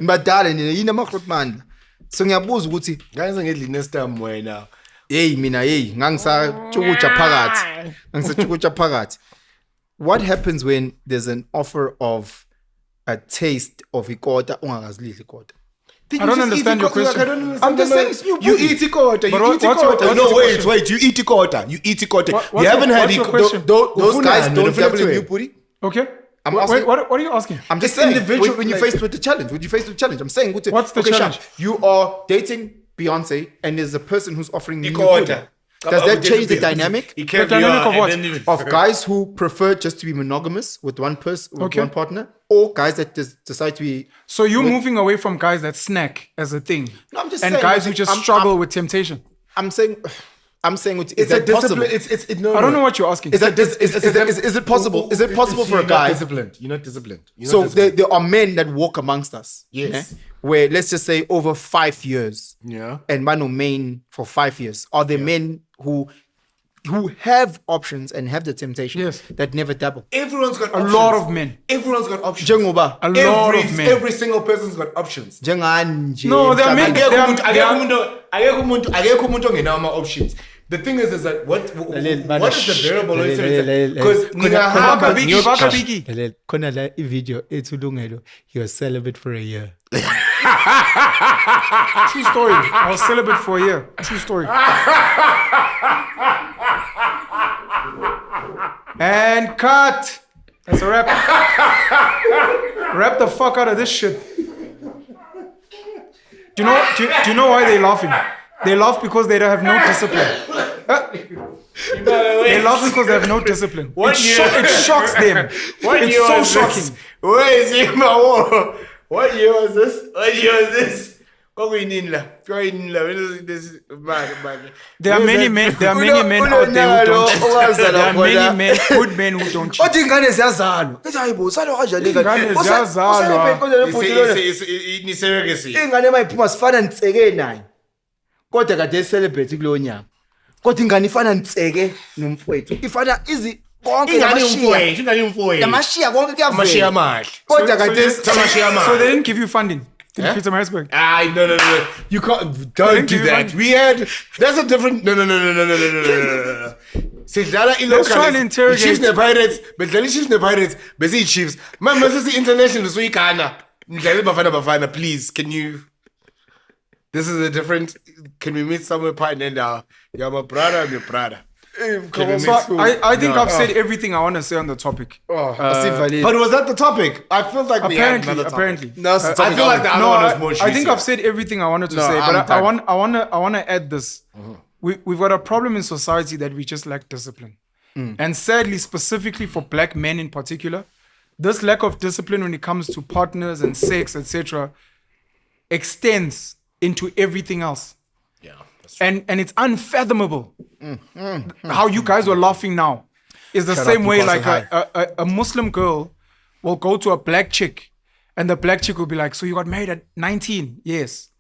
nibadala nina yini amakrot mandla so ngiyabuza ukuthi Ngaze ngedli nestam wena. mina ngangisatshukutsha phakathi what happens when there's an offer of a taste of ikota ungakazilidli ikota I don't understand your question. I'm just saying it's new You pudding. eat ikota. But You eat what's your- ikota. what's No, your wait. question? You eat ikota. You eat ikota. What's You your- haven't had what's your question? Those guys don't Ufuna dabble in nani? new pudding. Okay. I'm Wait, asking- what are you asking? I'm just It's saying individual, when you're like- faced with the challenge. When you're faced with the challenge, I'm saying What's the okay, Sham, challenge? you are dating Beyonce and there's a person who's offering you new Ikota. pudding. Does that change the dynamic He can't The dynamic be, of what? and then- of guys who prefer just to be monogamous with one person, with Okay. one partner, or guys that decide to be? So you're moving away from guys that snack as a thing, No, I'm just and saying, guys like, who just I'm- struggle with temptation. I'm saying, is It's a that possible? discipline. No, I don't know what you're asking. Is it possible? Is it possible for a You're not guy? disciplined. You're not disciplined. You're So not disciplined. there are men that walk amongst us. Yes. Where let's just say over 5 years. Yeah. And man or main for 5 years. Are there men who who have options and have the temptation Yes. that never dabble. Everyone's got A options. lot of men. Everyone's got options. Njengoba A lot of men. Every single person's got options. njengani nje. No, there are men- emhlabeni. Akekho umuntu ongenawo ama-options. The thing is that what is the variable? Because Vaka Biggie. Lalela, khona la i-video ethi uLungelo, he was celibate for a year. True story. I was celibate for a year. True story. And cut. That's a wrap. Wrap the fuck out of this shit. Do you know why they're laughing? They laugh because they don't have no discipline. They laugh because they have no discipline. It shocks them. It's so shocking. Where is he, my war? What year was this? There are many men. There are many men out there who don't cheat. There are many men, good men who don't cheat. Othi ingane ziyazalwa. Ethi hayibo, salwa kanjani ingane? Ingane ziyazalwa. Ingane mayiphuma sifana nitseke nayo. Kodwa kade celebrate kulo nyaka. Kodwa ingane ifana nitseke nomfowethu. Ifana izi konke namashiya konke kuyavela. Kodwa kade So they didn't give you funding in Peter Marisburg. No. You can't. Don't do that. We had. That's a different. No. Let's try and interrogate. Chiefs the Pirates. But the Chiefs the Pirates. But see Chiefs. Man, this is the international. So you can't. Bafana. Please, can you? This is a different. Can we meet somewhere? Partner now. You're my brother. I'm your brother. So I think I've said everything I want to say on the topic. But was that the topic? I feel like we had another topic. Apparently. No, I feel like the other one was more juicy. I think I've said everything I wanted to say, but I want to add this. We've got a problem in society that we just lack discipline, and sadly, specifically for black men in particular, this lack of discipline when it comes to partners and sex, etc., extends into everything else. Yeah, that's and it's unfathomable how you guys were laughing now is the same way like a Muslim girl will go to a black chick and the black chick will be like, so you got married at 19? Yes.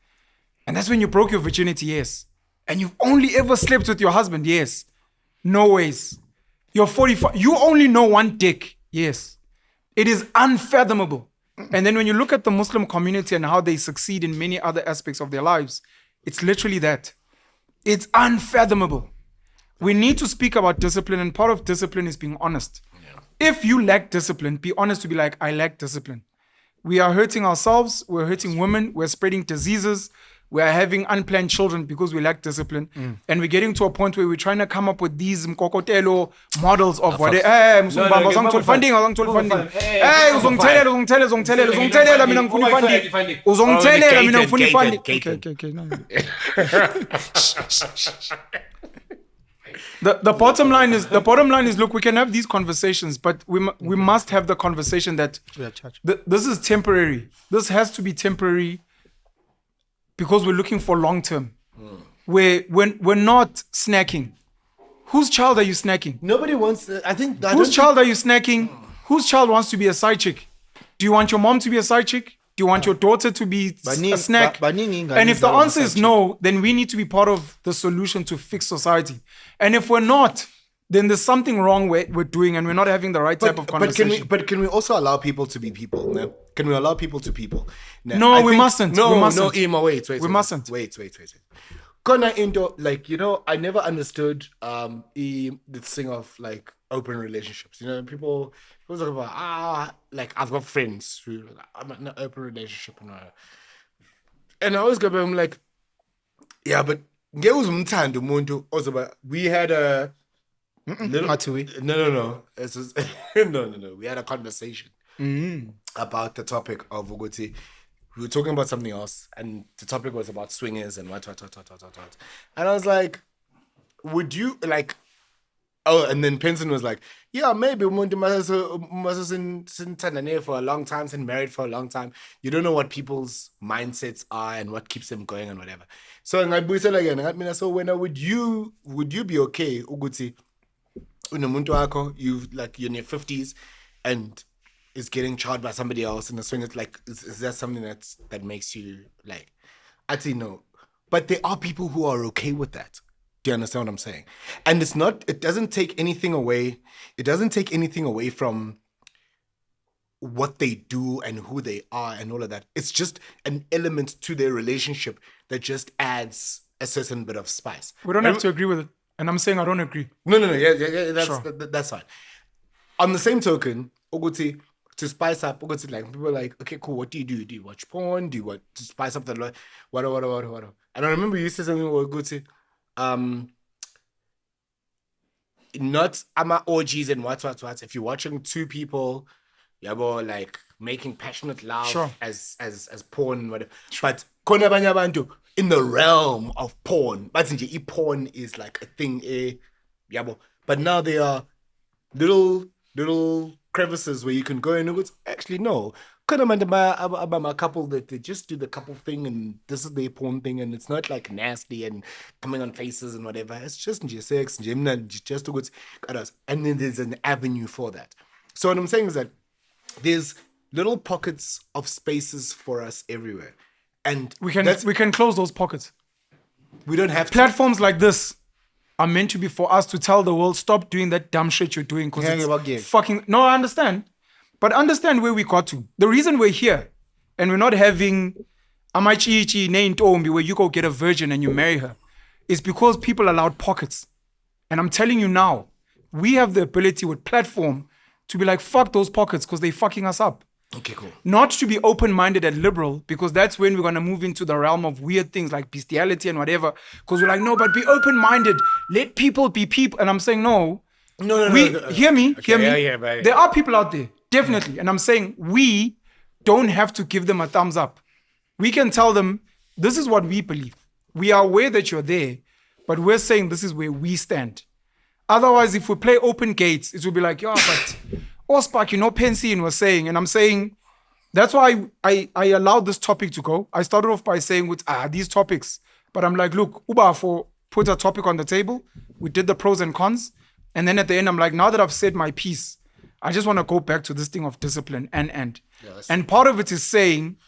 And that's when you broke your virginity? Yes. And you've only ever slept with your husband? Yes. No ways. You're 45. You only know one dick? Yes. It is unfathomable. And then when you look at the Muslim community and how they succeed in many other aspects of their lives, it's literally that. It's unfathomable. We need to speak about discipline, and part of discipline is being honest. Yeah. If you lack discipline, be honest to be like, I lack discipline. We are hurting ourselves, we're hurting women, we're spreading diseases, we are having unplanned children because we lack discipline. And we're getting to a point where we're trying to come up with these mkokotelo models of what funding. The bottom line is look, we can have these conversations, but we must have the conversation that this is temporary. This has to be temporary because we're looking for long term. We're not snacking. Whose child are you snacking? Nobody wants. Whose child are you snacking? Whose child wants to be a side chick? Do you want your mom to be a side chick? Do you want your daughter to be a snack? And if the answer is no, then we need to be part of the solution to fix society. And if we're not, then there's something wrong we're doing, and we're not having the right type of conversation. But can we also allow people to be people? No? Can we allow people to people? No, we mustn't. No, Emma, wait. We mustn't. Wait. Kona into I never understood this thing of like open relationships. People talk about like I've got friends who I'm in an open relationship and I always go back, I'm like, yeah, but we had a no. We had a conversation about the topic of Uguti. We were talking about something else, and the topic was about swingers and what. And I was like, would you like? Oh, and then Penson was like, yeah, maybe umuntu mase for a long time, been married for a long time. You don't know what people's mindsets are and what keeps them going and whatever. So again, so when would you be okay, Uguti? Unomuntu wako, you're in your 50s and is getting charged by somebody else in the swing. It's like, is that something that makes you like? I think no. But there are people who are okay with that. Do you understand what I'm saying? And it doesn't take anything away. It doesn't take anything away from what they do and who they are and all of that. It's just an element to their relationship that just adds a certain bit of spice. We don't have to agree with it. And I'm saying I don't agree. No. Yeah, that's, Sure. that's fine. On the same token, Oguti, to spice up, Oguti, like, people are like, okay, cool, what do? Do you watch porn? Do you want to spice up the life? What? And I remember you said something about Oguti, not ama orgies and what. If you're watching two people, yabo, like making passionate love Sure. as porn and whatever. But khona abanye abantu in the realm of porn, but nje porn is like a thing, yabo. But now there are little crevices where you can go and it's actually no. Khona abantu a couple that they just do the couple thing and this is their porn thing and it's not like nasty and coming on faces and whatever. It's just nje sex, nje mnandi, just ukuthi and then there's an avenue for that. So what I'm saying is that there's little pockets of spaces for us everywhere. And We can close those pockets. we don't have to. Platforms like this are meant to be for us to tell the world, stop doing that dumb shit you're doing. Because Hang about gay. it's fucking... No, I understand. But understand where we got to. The reason we're here and we're not having amachichi neintombi where you go get a virgin and you marry her is because people allowed pockets. And I'm telling you now, we have the ability with platform to be like, fuck those pockets because they're fucking us up. Okay, cool. Not to be open-minded and liberal, because that's when we're going to move into the realm of weird things like bestiality and whatever. Because we're like, no, but be open-minded. Let people be people. And I'm saying, no. No. Hear me. yeah, but- There are people out there, definitely. And I'm saying we don't have to give them a thumbs up. We can tell them, this is what we believe. We are aware that you're there, but we're saying this is where we stand. Otherwise, if we play open gates, it will be like, yeah, but Ospak, Penson was saying, and I'm saying, that's why I allowed this topic to go. I started off by saying with these topics, but I'm like, look, put a topic on the table. We did the pros and cons. And then at the end, I'm like, now that I've said my piece, I just want to go back to this thing of discipline and. And part of it is saying,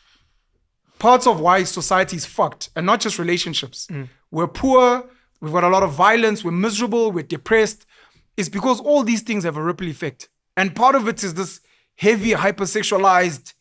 parts of why society is fucked, and not just relationships. We're poor, we've got a lot of violence, we're miserable, we're depressed. It's because all these things have a ripple effect. And part of it is this heavy, hypersexualized,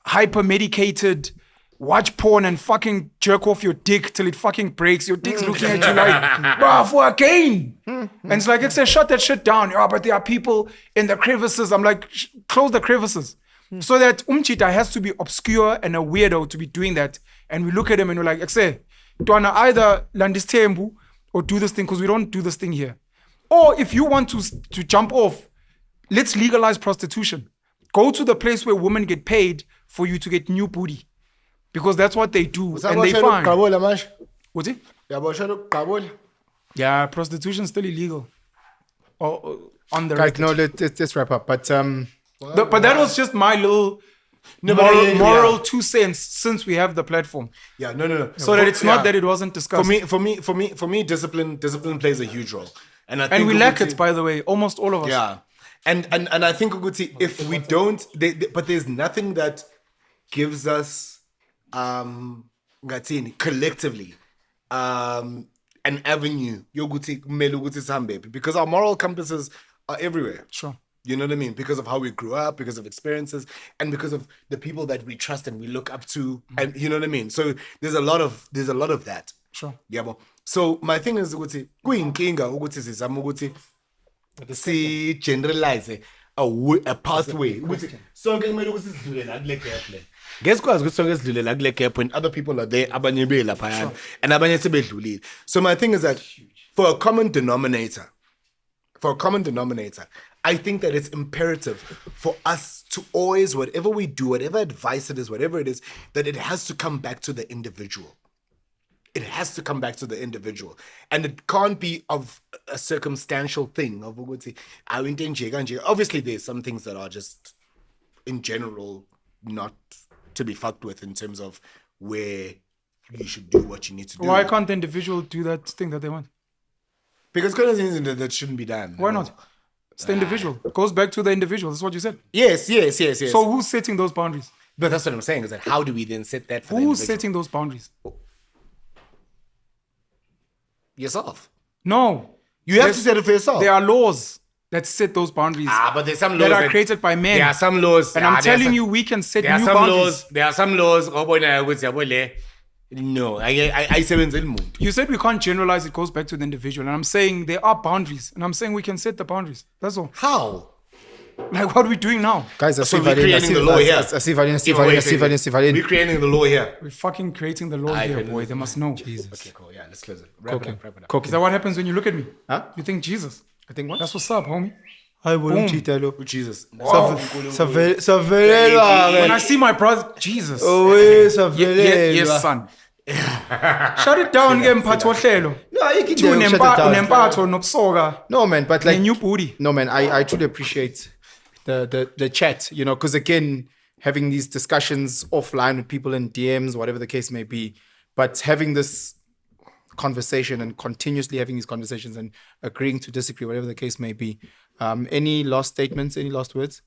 hyper-medicated, watch porn and fucking jerk off your dick till it fucking breaks. Your dick's looking at you like, bro, for a gain. And it's like, it's a shut that shit down. Yeah, but there are people in the crevices. I'm like, close the crevices. So that Umchita has to be obscure and a weirdo to be doing that. And we look at him and we're like, Exe, Tuana either landistembu or do this thing because we don't do this thing here. Or if you want to jump off, let's legalize prostitution. Go to the place where women get paid for you to get new booty. Because that's what they do and they find. What's it? Yeah, prostitution is still illegal. On the Guys, record. no, let's wrap up. But But that was just my little moral 2 cents since we have the platform. Yeah, no. So that it's not that it wasn't discussed. For me, discipline plays a huge role. And I think And we lack Uguti- it, by the way, almost all of us. Yeah. And I think Uguti, if we don't, but there's nothing that gives us ngathini, collectively an avenue yokuthi kumele ukuthi sihambe, because our moral compasses are everywhere. Sure. You know what I mean? Because of how we grew up, because of experiences, and because of the people that we trust and we look up to, and you know what I mean. So there's a lot of that. Sure. Yabo. So my thing is ukuthi kuyinkinga ukuthi sizama ukuthi si generalize a pathway. Ukuthi sonke kumele ukuthi sidlule la kule gap le. Ngesikwazi ukuthi sonke sidlule la kule gap when other people are there, abanye be lapha and abanye sebedlulile. So my thing is that for a common denominator, I think that it's imperative for us to always, whatever we do, whatever advice it is, whatever it is, that it has to come back to the individual. It has to come back to the individual. And it can't be of a circumstantial thing. Of obviously, there's some things that are just, in general, not to be fucked with in terms of where you should do what you need to do. Why can't the individual do that thing that they want? Because kind of things that shouldn't be done. Why not? It's the individual. It goes back to the individual. That's what you said. Yes. So who's setting those boundaries? But that's what I'm saying, is that how do we then set that for the Who's individual? setting those boundaries? Yourself. No. You have to set it for yourself. There are laws that set those boundaries but there's some that laws are created by men. There are some laws. And I'm telling you, we can set there are new some boundaries. laws. There are some laws. No, I say You said we can't generalize, it goes back to the individual. And I'm saying there are boundaries. And I'm saying we can set the boundaries. That's all. How? Like what are we doing now? Guys, So we're creating the law here. here. We're creating the law here. We're fucking creating the law here, boy. They must know. Jesus. Okay, cool. Yeah, let's close it. Wrap it up. Is that what happens when you look at me? Huh? You think Jesus? I think what? That's what's up, homie. Boom. Oh, Jesus. When I see my brother, Jesus. Yes, son. Shut it down, game pathohlelo. No, you can shut it down. Unempatho nobusoka. No, man, but like New booty. No, man, I truly appreciate the chat, you know, because again, having these discussions offline with people in DMs, whatever the case may be, but having this conversation and continuously having these conversations and agreeing to disagree, whatever the case may be. Any last statements? Any last words?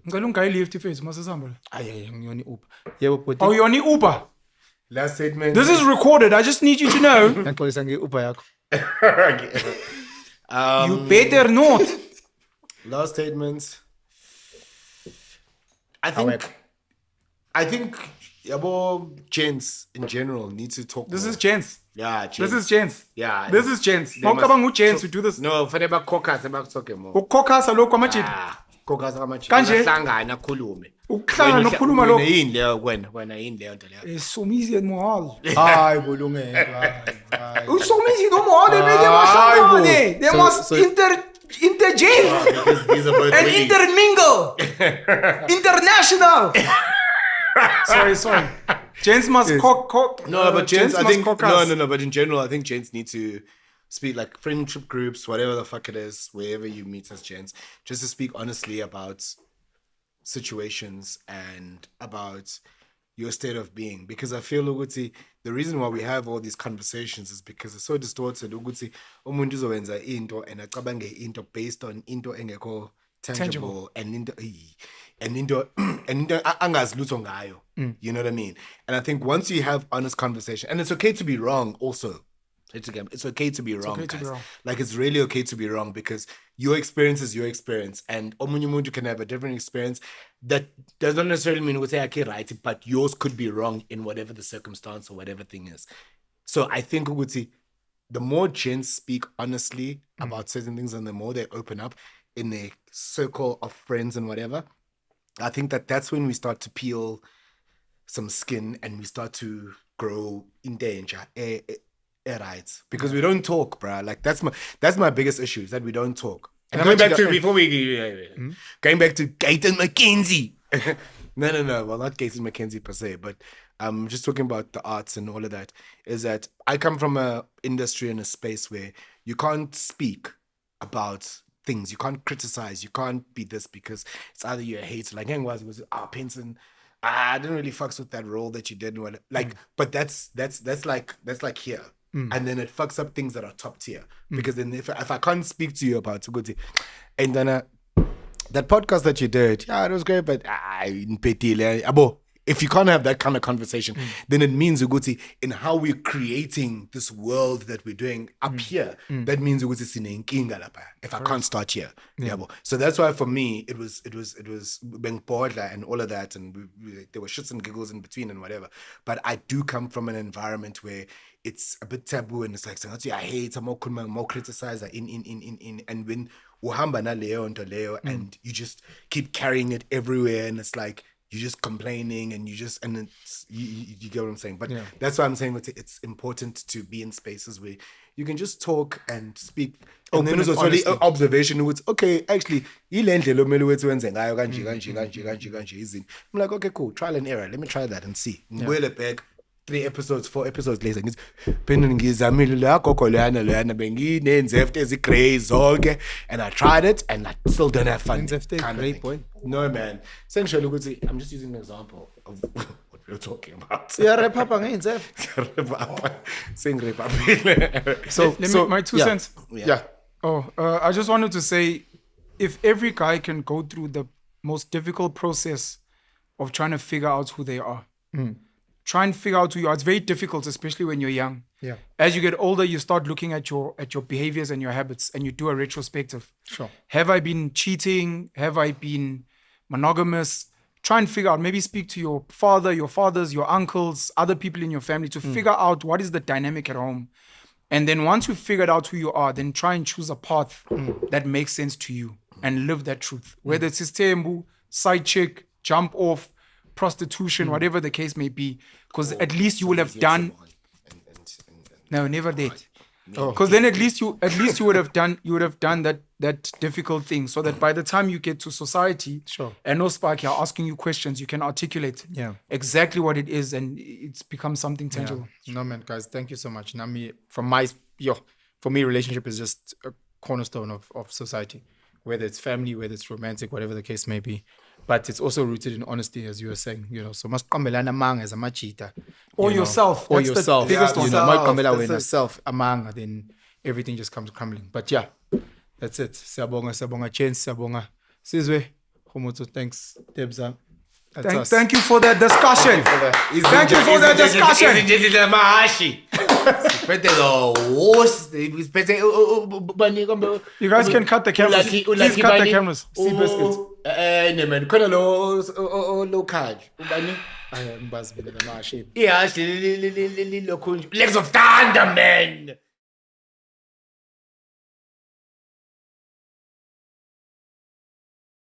Ngicela ungayilift face masisihamba. Ngiyona Uber. Yebo bhuti. Oh, you're on Uber. Last statement. This is recorded. I just need you to know. Ngixolisa nge-Uber yakho. You better not. Last statements. I think gents in general need to talk. This more. is gents. Yeah, gents. This is gents. Yeah. This is gents. They Mawucabanga must ugents talk- who do this. No, fanele caucus talk more. Ukukhokhasa lokho amajidi. Caucus amajiki. Kanje? Hlangana khulume. Ukuhlangana nokukhuluma lokho. Yini leyo wena yini leyo nto leyo. Somizi and Mohal. Hayi bulungelo. Somizi no Mohal. They must They must interject Because these are both and really- intermingle. International. Sorry. Gents must cock. No, but gents, I must think caucus. no. But in general, I think gents need to speak, like friendship groups, whatever the fuck it is, wherever you meet as gents, just to speak honestly about situations and about your state of being. Because I feel ukuthi the reason why we have all these conversations is because it's so distorted. Ukuthi umuntu uzowenza into and acabange into based on into engekho tangible and into angazi lutho ngayo. You know what I mean? And I think once you have honest conversation, and it's okay to be wrong also. It's okay to be wrong, okay to be guys. wrong. Like it's really okay to be wrong because your experience is your experience, and omunye umuntu can have a different experience. That does not necessarily mean we say okay, right, but yours could be wrong in whatever the circumstance or whatever thing is. So I think ukuthi, the more gents speak honestly about certain things, and the more they open up in a circle of friends and whatever, I think that's when we start to peel some skin and we start to grow in danger. Right, because we don't talk, bruh. Like that's my biggest issue is that we don't talk. And going back to Gaten McKenzie. No. Well, not Gaten McKenzie per se, but I'm just talking about the arts and all of that. Is that I come from a industry and a space where you can't speak about things, you can't criticize, you can't be this because it's either you're a hater. Like was Penson. I didn't really fucks with that role that you did. Like, but that's like here. And then it fucks up things that are top tier. Because then if I can't speak to you about Tuguti, and then that podcast that you did, yeah, it was great, but if you can't have that kind of conversation, then it means Uguti in how we're creating this world that we're doing up here. That means Uguti sinenkinga lapha. If I can't start here, so that's why for me it was being bored and all of that, and there were shits and giggles in between and whatever. But I do come from an environment where it's a bit taboo and it's like saying, I hate some more criticize in and when uhamba na leo nto leo and you just keep carrying it everywhere and it's like you're just complaining and it's you get what I'm saying. But that's why I'm saying it's important to be in spaces where you can just talk and speak. And then there's also observation with okay, actually, kanje. I'm like, okay, cool, trial and error. Let me try that and see. Back 4 episodes later, and I tried it and I still don't have fun. Great point. No, man. Essentially, I'm just using an example of what we're talking about. So Let me my 2 cents. Yeah. I just wanted to say, if every guy can go through the most difficult process of trying to figure out who they are, try and figure out who you are. It's very difficult, especially when you're young. Yeah. As you get older, you start looking at your behaviors and your habits, and you do a retrospective. Sure. Have I been cheating? Have I been monogamous? Try and figure out, maybe speak to your father, your fathers, your uncles, other people in your family to figure out what is the dynamic at home. And then once you've figured out who you are, then try and choose a path that makes sense to you and live that truth. Whether it's istembu, side chick, jump off, prostitution, whatever the case may be. Because at least you will have done... No, never did. Because then at least you would have done that difficult thing, so that by the time you get to society, Sure. and no spark are asking you questions, you can articulate exactly what it is, and it's become something tangible. No man, guys, thank you so much. Nami, for me, relationship is just a cornerstone of society, whether it's family, whether it's romantic, whatever the case may be. But it's also rooted in honesty, as you were saying, So must qambelana amanga as a machita. Or yourself. Or That's the yourself. biggest one. Might qambela That's wena it. self amanga, then everything just comes crumbling. But yeah, that's it. Siyabonga Chance, siyabonga Sizwe. Khomotso, thanks. Debza. That's us. Thank you for that discussion. Thank you for that discussion. You guys can cut the cameras. Please cut the cameras. Sea biscuits. Man, khona lo card. Ubani? Mbazi mina la mashi. Legs of thunder, man.